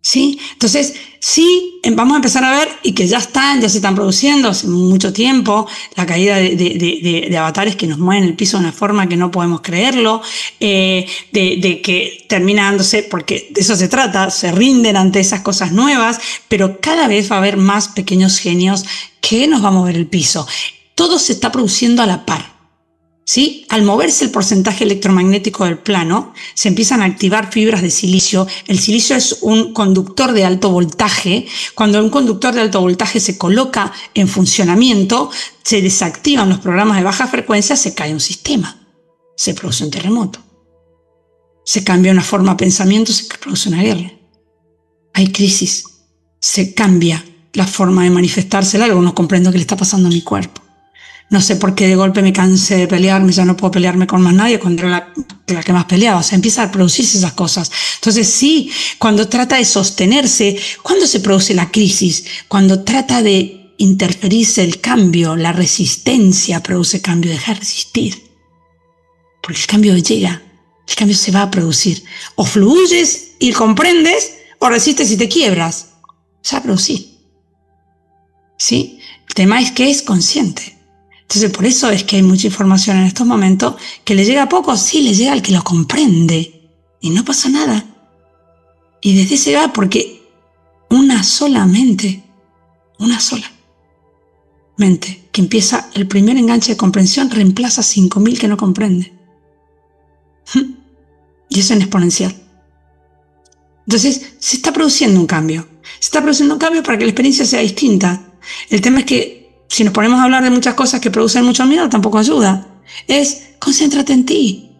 ¿sí? Entonces, sí, vamos a empezar a ver, y que ya se están produciendo hace mucho tiempo, la caída de avatares que nos mueven el piso de una forma que no podemos creerlo, de que termina dándose, porque de eso se trata, se rinden ante esas cosas nuevas, pero cada vez va a haber más pequeños genios que nos va a mover el piso. Todo se está produciendo a la par. ¿Sí? Al moverse el porcentaje electromagnético del plano, se empiezan a activar fibras de silicio. El silicio es un conductor de alto voltaje. Cuando un conductor de alto voltaje se coloca en funcionamiento, se desactivan los programas de baja frecuencia, se cae un sistema, se produce un terremoto, se cambia una forma de pensamiento, se produce una guerra. Hay crisis, se cambia la forma de manifestarse. Algo no comprendo qué le está pasando a mi cuerpo. No sé por qué de golpe me cansé de pelearme, ya no puedo pelearme con más nadie cuando era la que más peleaba. O sea, empiezan a producirse esas cosas. Entonces sí, cuando trata de sostenerse, ¿cuándo se produce la crisis? Cuando trata de interferirse el cambio, la resistencia produce cambio, deja de resistir. Porque el cambio llega, el cambio se va a producir. O fluyes y comprendes, o resistes y te quiebras. Se va a producir. ¿Sí? El tema es que es consciente. Entonces, por eso es que hay mucha información en estos momentos que le llega a poco, sí, le llega al que lo comprende. Y no pasa nada. Y desde ese va, porque una sola mente que empieza el primer enganche de comprensión reemplaza 5.000 que no comprende. Y eso en exponencial. Entonces, se está produciendo un cambio. Se está produciendo un cambio para que la experiencia sea distinta. El tema es que si nos ponemos a hablar de muchas cosas que producen mucho miedo, tampoco ayuda. Es, concéntrate en ti.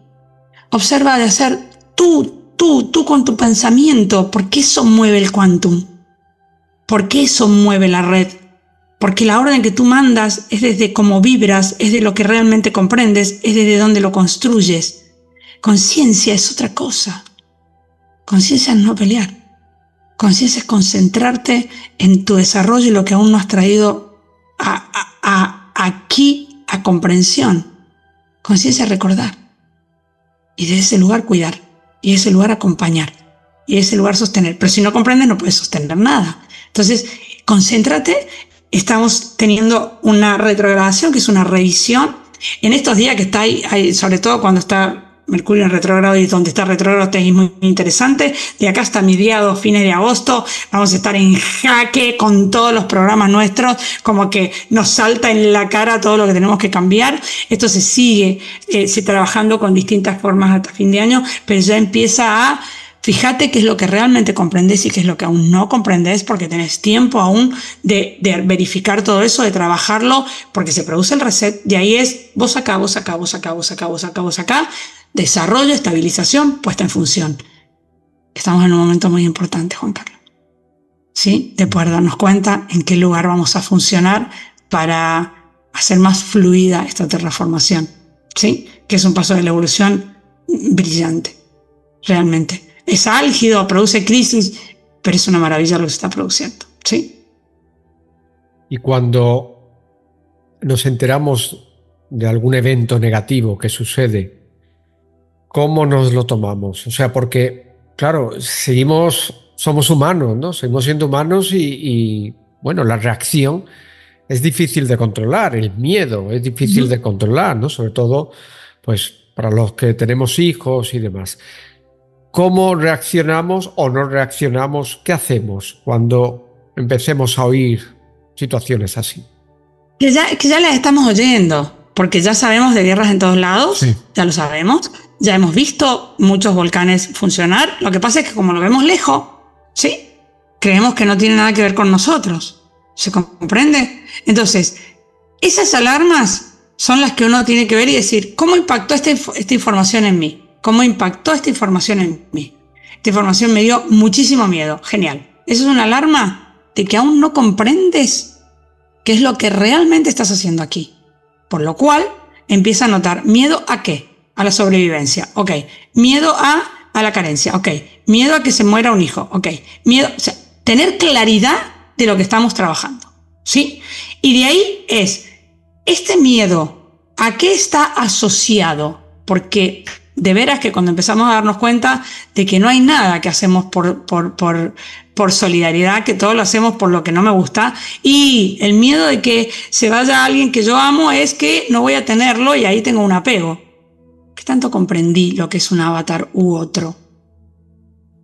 Observa de hacer tú con tu pensamiento, porque eso mueve el quantum. Porque eso mueve la red. Porque la orden que tú mandas es desde cómo vibras, es de lo que realmente comprendes, es desde donde lo construyes. Conciencia es otra cosa. Conciencia es no pelear. Conciencia es concentrarte en tu desarrollo y lo que aún no has traído aquí a comprensión. Conciencia es recordar. Y de ese lugar cuidar. Y de ese lugar acompañar. Y de ese lugar sostener. Pero si no comprendes no puedes sostener nada. Entonces, concéntrate. Estamos teniendo una retrogradación, que es una revisión. En estos días que está ahí, sobre todo cuando está Mercurio en retrógrado, y donde está retrógrado es muy interesante. De acá hasta mediados, fines de agosto, vamos a estar en jaque con todos los programas nuestros, como que nos salta en la cara todo lo que tenemos que cambiar. Esto se sigue trabajando con distintas formas hasta fin de año, pero ya empieza a... Fíjate qué es lo que realmente comprendes y qué es lo que aún no comprendes, porque tenés tiempo aún de verificar todo eso, de trabajarlo, porque se produce el reset. De ahí es vos acá, desarrollo, estabilización, puesta en función. Estamos en un momento muy importante, Juan Carlos. ¿Sí? De poder darnos cuenta en qué lugar vamos a funcionar para hacer más fluida esta terraformación. ¿Sí? Que es un paso de la evolución brillante, realmente. Es álgido, produce crisis, pero es una maravilla lo que se está produciendo, ¿sí? Y cuando nos enteramos de algún evento negativo que sucede, ¿cómo nos lo tomamos? O sea, porque, claro, somos humanos, ¿no? Seguimos siendo humanos y bueno, la reacción es difícil de controlar, el miedo es difícil de controlar, ¿no? Sobre todo, pues, para los que tenemos hijos y demás. ¿Cómo reaccionamos o no reaccionamos? ¿Qué hacemos cuando empecemos a oír situaciones así? Que ya las estamos oyendo, porque ya sabemos de guerras en todos lados, sí. Ya lo sabemos, ya hemos visto muchos volcanes funcionar. Lo que pasa es que como lo vemos lejos, ¿sí? Creemos que no tiene nada que ver con nosotros. ¿Se comprende? Entonces, esas alarmas son las que uno tiene que ver y decir, ¿cómo impactó esta información en mí? ¿Cómo impactó esta información en mí? Esta información me dio muchísimo miedo. Genial. Eso es una alarma de que aún no comprendes qué es lo que realmente estás haciendo aquí. Por lo cual, empieza a notar miedo a qué. A la sobrevivencia. Ok. Miedo a la carencia. Ok. Miedo a que se muera un hijo. Ok. Miedo, o sea, tener claridad de lo que estamos trabajando. ¿Sí? Y de ahí es, este miedo, ¿a qué está asociado? Porque... de veras que cuando empezamos a darnos cuenta de que no hay nada que hacemos por solidaridad, que todo lo hacemos por lo que no me gusta, y el miedo de que se vaya alguien que yo amo es que no voy a tenerlo y ahí tengo un apego. ¿Qué tanto comprendí lo que es un avatar u otro?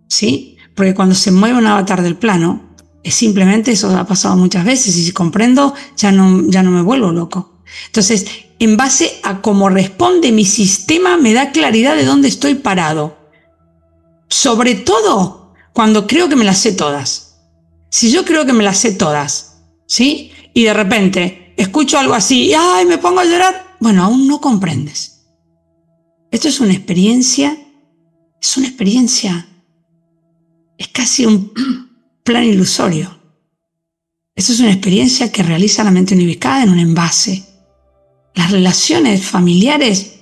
¿Sí? Porque cuando se mueve un avatar del plano, es simplemente, eso ha pasado muchas veces, y si comprendo, ya no me vuelvo loco. Entonces, en base a cómo responde mi sistema, me da claridad de dónde estoy parado. Sobre todo cuando creo que me las sé todas. Si yo creo que me las sé todas, ¿sí? Y de repente escucho algo así, ¡ay, me pongo a llorar! Bueno, aún no comprendes. Esto es una experiencia, es casi un plan ilusorio. Esto es una experiencia que realiza la mente unificada en un envase. Las relaciones familiares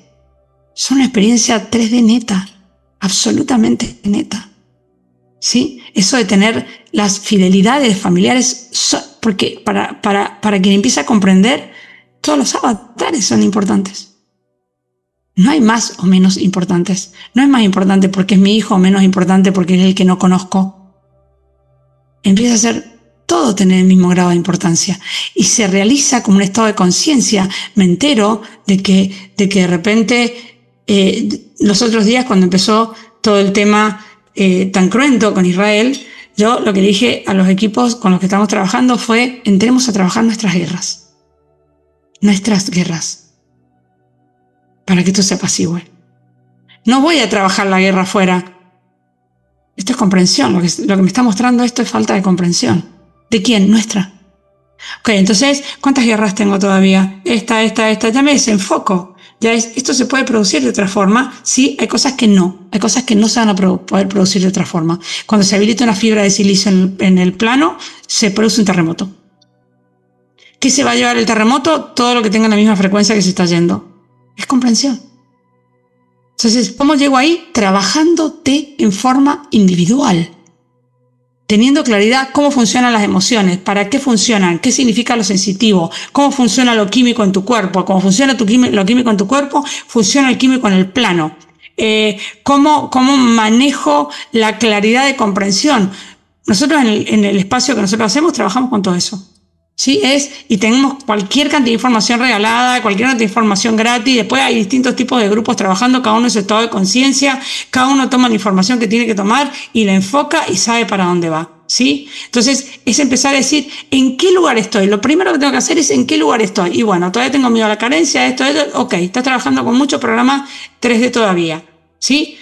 son una experiencia 3D neta, absolutamente neta. ¿Sí? Eso de tener las fidelidades familiares porque para quien empieza a comprender, todos los avatares son importantes. No hay más o menos importantes. No es más importante porque es mi hijo o menos importante porque es el que no conozco. Empieza a ser todo tener el mismo grado de importancia y se realiza como un estado de conciencia. Me entero de que de repente los otros días cuando empezó todo el tema tan cruento con Israel, yo lo que le dije a los equipos con los que estamos trabajando fue: entremos a trabajar nuestras guerras, para que esto se apacigüe. No voy a trabajar la guerra afuera. Esto es comprensión. Lo que me está mostrando esto es falta de comprensión. ¿De quién? Nuestra. Ok, entonces, ¿cuántas guerras tengo todavía? Esta. Ya me desenfoco. Esto se puede producir de otra forma. Sí, hay cosas que no. Hay cosas que no se van a poder producir de otra forma. Cuando se habilita una fibra de silicio en el plano, se produce un terremoto. ¿Qué se va a llevar el terremoto? Todo lo que tenga la misma frecuencia que se está yendo. Es comprensión. Entonces, ¿cómo llego ahí? Trabajándote en forma individual. Teniendo claridad cómo funcionan las emociones, para qué funcionan, qué significa lo sensitivo, cómo funciona lo químico en tu cuerpo, cómo funciona lo químico en tu cuerpo, funciona el químico en el plano. Cómo manejo la claridad de comprensión. Nosotros en el espacio que nosotros hacemos trabajamos con todo eso. ¿Sí? Y tenemos cualquier cantidad de información regalada, cualquier cantidad de información gratis. Después hay distintos tipos de grupos trabajando, cada uno en su estado de conciencia, cada uno toma la información que tiene que tomar y la enfoca y sabe para dónde va. ¿Sí? Entonces es empezar a decir ¿en qué lugar estoy? Lo primero que tengo que hacer es ¿en qué lugar estoy? Y bueno, todavía tengo miedo a la carencia, esto, ok, estás trabajando con muchos programas 3D todavía, ¿sí?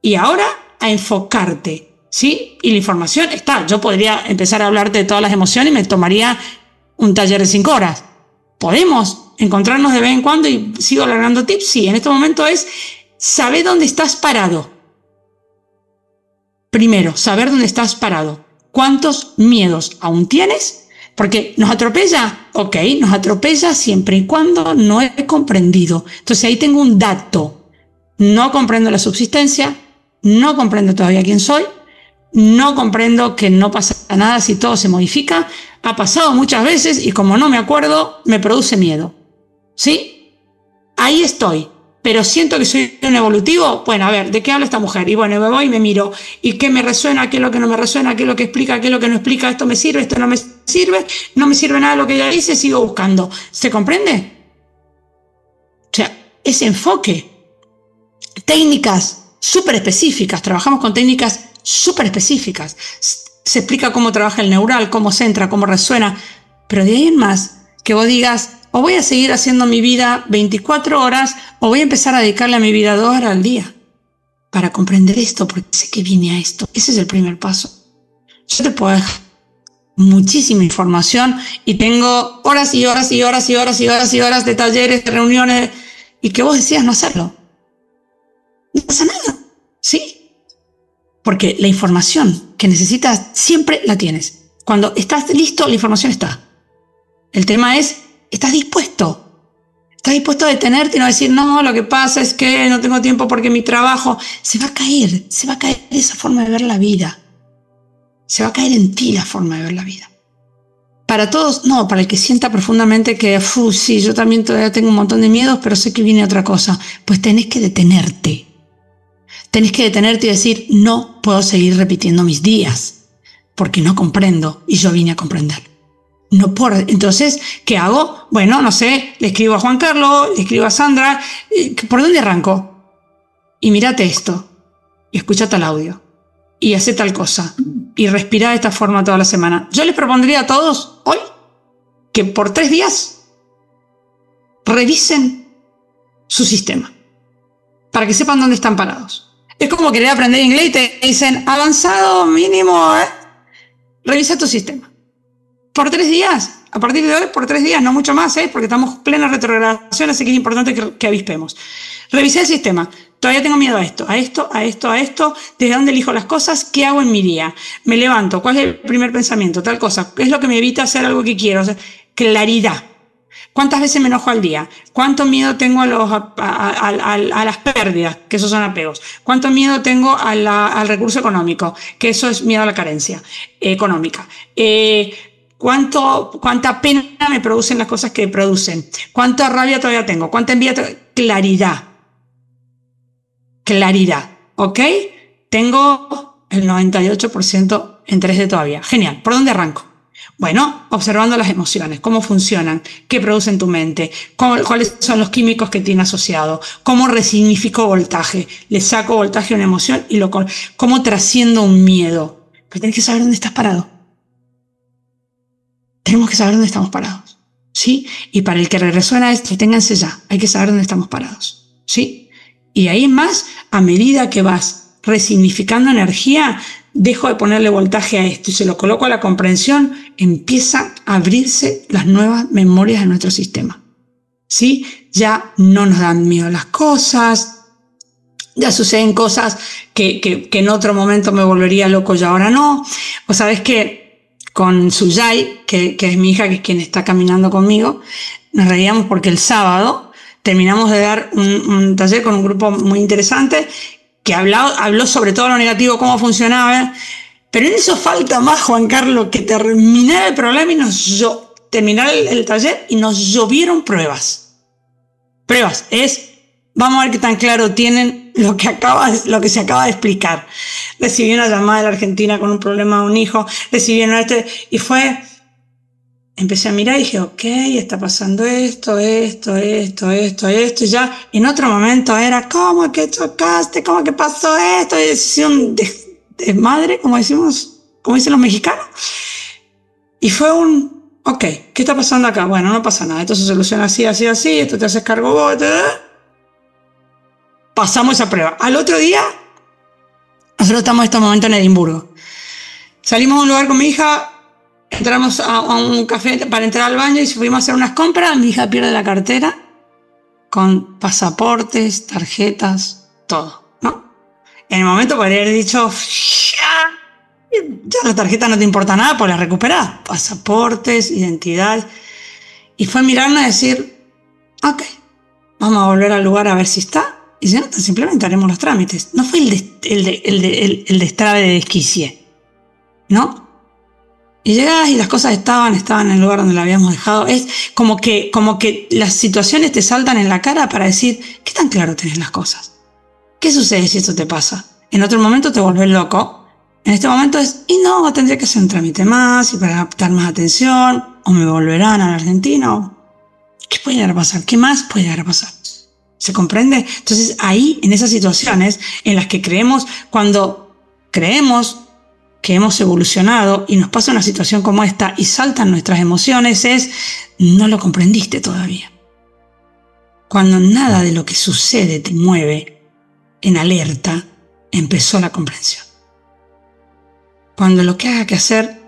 Y ahora a enfocarte, ¿sí? Y la información está. Yo podría empezar a hablarte de todas las emociones y me tomaría un taller de 5 horas. ¿Podemos encontrarnos de vez en cuando y sigo alargando tips? Sí, en este momento es saber dónde estás parado. Primero, saber dónde estás parado. ¿Cuántos miedos aún tienes? Porque nos atropella. Ok, nos atropella siempre y cuando no he comprendido. Entonces ahí tengo un dato. No comprendo la subsistencia, no comprendo todavía quién soy, no comprendo que no pasa nada si todo se modifica. Ha pasado muchas veces y como no me acuerdo, me produce miedo. ¿Sí? Ahí estoy. Pero siento que soy un evolutivo. Bueno, a ver, ¿de qué habla esta mujer? Y bueno, me voy y me miro. ¿Y qué me resuena? ¿Qué es lo que no me resuena? ¿Qué es lo que explica? ¿Qué es lo que no explica? ¿Esto me sirve? ¿Esto no me sirve? No me sirve nada lo que ella dice, sigo buscando. ¿Se comprende? O sea, ese enfoque. Técnicas súper específicas. Trabajamos con técnicas súper específicas. Se explica cómo trabaja el neural, cómo se entra, cómo resuena. Pero de ahí en más, que vos digas, o voy a seguir haciendo mi vida 24 horas, o voy a empezar a dedicarle a mi vida 2 horas al día. Para comprender esto, porque sé que vine a esto. Ese es el primer paso. Yo te puedo dejar muchísima información y tengo horas y horas y horas y horas y horas y horas de talleres, de reuniones, y que vos decías no hacerlo. No pasa nada, ¿sí? Porque la información que necesitas siempre la tienes. Cuando estás listo, la información está. El tema es, ¿estás dispuesto? ¿Estás dispuesto a detenerte y no decir, no, lo que pasa es que no tengo tiempo porque mi trabajo... Se va a caer esa forma de ver la vida. Se va a caer en ti la forma de ver la vida. Para todos, no, para el que sienta profundamente que, sí, yo también todavía tengo un montón de miedos, pero sé que viene otra cosa. Pues tenés que detenerte. Tenés que detenerte y decir, no puedo seguir repitiendo mis días, porque no comprendo y yo vine a comprender. Entonces, ¿qué hago? Bueno, no sé, le escribo a Juan Carlos, le escribo a Sandra, ¿por dónde arranco? Y mírate esto, y escucha tal audio, y hace tal cosa, y respira de esta forma toda la semana. Yo les propondría a todos hoy que por 3 días revisen su sistema, para que sepan dónde están parados. Es como querer aprender inglés y te dicen, avanzado mínimo, revisa tu sistema. Por 3 días, a partir de hoy, por 3 días, no mucho más, porque estamos en plena retrogradación, así que es importante que avispemos. Revisé el sistema. Todavía tengo miedo a esto, a esto, a esto, a esto. ¿Desde dónde elijo las cosas? ¿Qué hago en mi día? Me levanto. ¿Cuál es el primer pensamiento? Tal cosa. ¿Qué es lo que me evita hacer algo que quiero? O sea, claridad. ¿Cuántas veces me enojo al día? ¿Cuánto miedo tengo a las pérdidas? Que esos son apegos. ¿Cuánto miedo tengo al recurso económico? Que eso es miedo a la carencia económica. ¿Cuánta pena me producen las cosas que producen? ¿Cuánta rabia todavía tengo? ¿Cuánta envidia? Claridad. Claridad, ¿ok? Tengo el 98% en 3D todavía. Genial. ¿Por dónde arranco? Bueno, observando las emociones, cómo funcionan, qué producen tu mente, cuáles son los químicos que tiene asociado, cómo resignifico voltaje, le saco voltaje a una emoción y cómo trasciendo un miedo. Pero tienes que saber dónde estás parado. Tenemos que saber dónde estamos parados, ¿sí? Y para el que resuena esto, ténganse ya, hay que saber dónde estamos parados, ¿sí? Y ahí más, a medida que vas resignificando energía, dejo de ponerle voltaje a esto y se lo coloco a la comprensión, empieza a abrirse las nuevas memorias de nuestro sistema, ¿sí? Ya no nos dan miedo las cosas, ya suceden cosas que en otro momento me volvería loco y ahora no. O sabes que con Suyai, que es mi hija, que es quien está caminando conmigo, nos reíamos porque el sábado terminamos de dar un taller con un grupo muy interesante que habló sobre todo lo negativo, cómo funcionaba, pero en eso falta más, Juan Carlos, que terminar el programa y terminar el taller y nos llovieron pruebas. Pruebas, vamos a ver qué tan claro tienen lo que se acaba de explicar. Recibí una llamada de la Argentina con un problema de un hijo, empecé a mirar y dije, ok, está pasando esto, y ya en otro momento era, ¿cómo que chocaste? ¿Cómo que pasó esto? Y decisión de madre, como dicen los mexicanos. Y fue ok, ¿qué está pasando acá? Bueno, no pasa nada, esto se soluciona así, esto te haces cargo vos, pasamos esa prueba. Al otro día, nosotros estamos en este momento en Edimburgo. Salimos a un lugar con mi hija, entramos a un café para entrar al baño y fuimos a hacer unas compras. Mi hija pierde la cartera con pasaportes, tarjetas, todo, ¿no? En el momento podría haber dicho, ya la tarjeta no te importa nada, pues la recuperás. Pasaportes, identidad. Y fue mirarnos y decir, ok, vamos a volver al lugar a ver si está. Y si no, simplemente haremos los trámites. No fue el destrave de desquicie, ¿no? Y llegás y las cosas estaban en el lugar donde la habíamos dejado. Es como que las situaciones te saltan en la cara para decir, ¿qué tan claro tenés las cosas? ¿Qué sucede si esto te pasa? En otro momento te volvés loco. En este momento tendría que hacer un trámite más y para captar más atención, o me volverán a la Argentina. ¿Qué puede llegar a pasar? ¿Qué más puede llegar a pasar? ¿Se comprende? Entonces ahí, en esas situaciones en las que cuando creemos que hemos evolucionado y nos pasa una situación como esta y saltan nuestras emociones, no lo comprendiste todavía. Cuando nada de lo que sucede te mueve en alerta, empezó la comprensión. Cuando lo que haya que hacer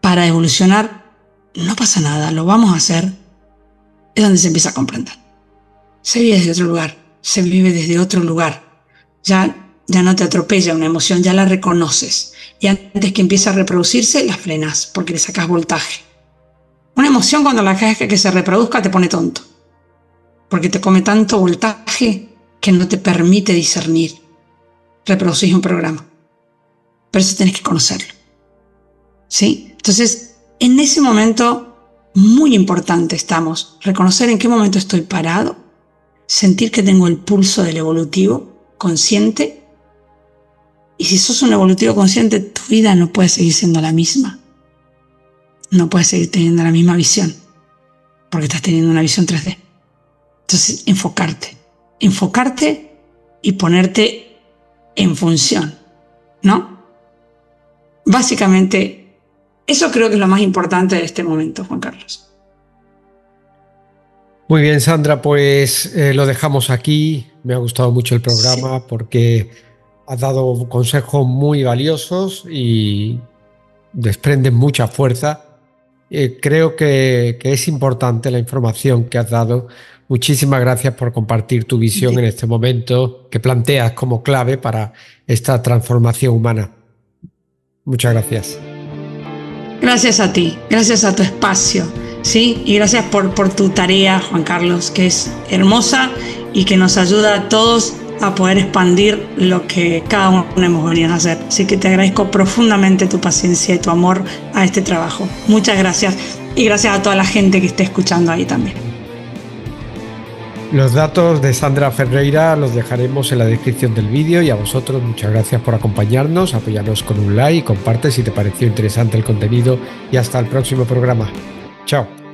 para evolucionar, no pasa nada, lo vamos a hacer, es donde se empieza a comprender. Se vive desde otro lugar, se vive desde otro lugar. Ya no te atropella una emoción, ya la reconoces. Y antes que empiece a reproducirse, la frenas porque le sacas voltaje. Una emoción cuando la dejas que se reproduzca te pone tonto. Porque te come tanto voltaje que no te permite discernir. Reproducís un programa. Pero eso tenés que conocerlo. ¿Sí? Entonces, en ese momento, muy importante estamos. Reconocer en qué momento estoy parado. Sentir que tengo el pulso del evolutivo consciente. Y si sos un evolutivo consciente, tu vida no puede seguir siendo la misma. No puedes seguir teniendo la misma visión, porque estás teniendo una visión 3D. Entonces, enfocarte y ponerte en función, ¿no? Básicamente, eso creo que es lo más importante de este momento, Juan Carlos. Muy bien, Sandra, pues lo dejamos aquí. Me ha gustado mucho el programa, sí, porque has dado consejos muy valiosos y desprenden mucha fuerza. Creo que es importante la información que has dado. Muchísimas gracias por compartir tu visión, sí, en este momento que planteas como clave para esta transformación humana. Muchas gracias. Gracias a ti, gracias a tu espacio, ¿sí? Y gracias por tu tarea, Juan Carlos, que es hermosa y que nos ayuda a todos a poder expandir lo que cada uno hemos venido a hacer. Así que te agradezco profundamente tu paciencia y tu amor a este trabajo. Muchas gracias y gracias a toda la gente que esté escuchando ahí también. Los datos de Sandra Ferreira los dejaremos en la descripción del vídeo y a vosotros muchas gracias por acompañarnos, apóyanos con un like y comparte si te pareció interesante el contenido y hasta el próximo programa. Chao.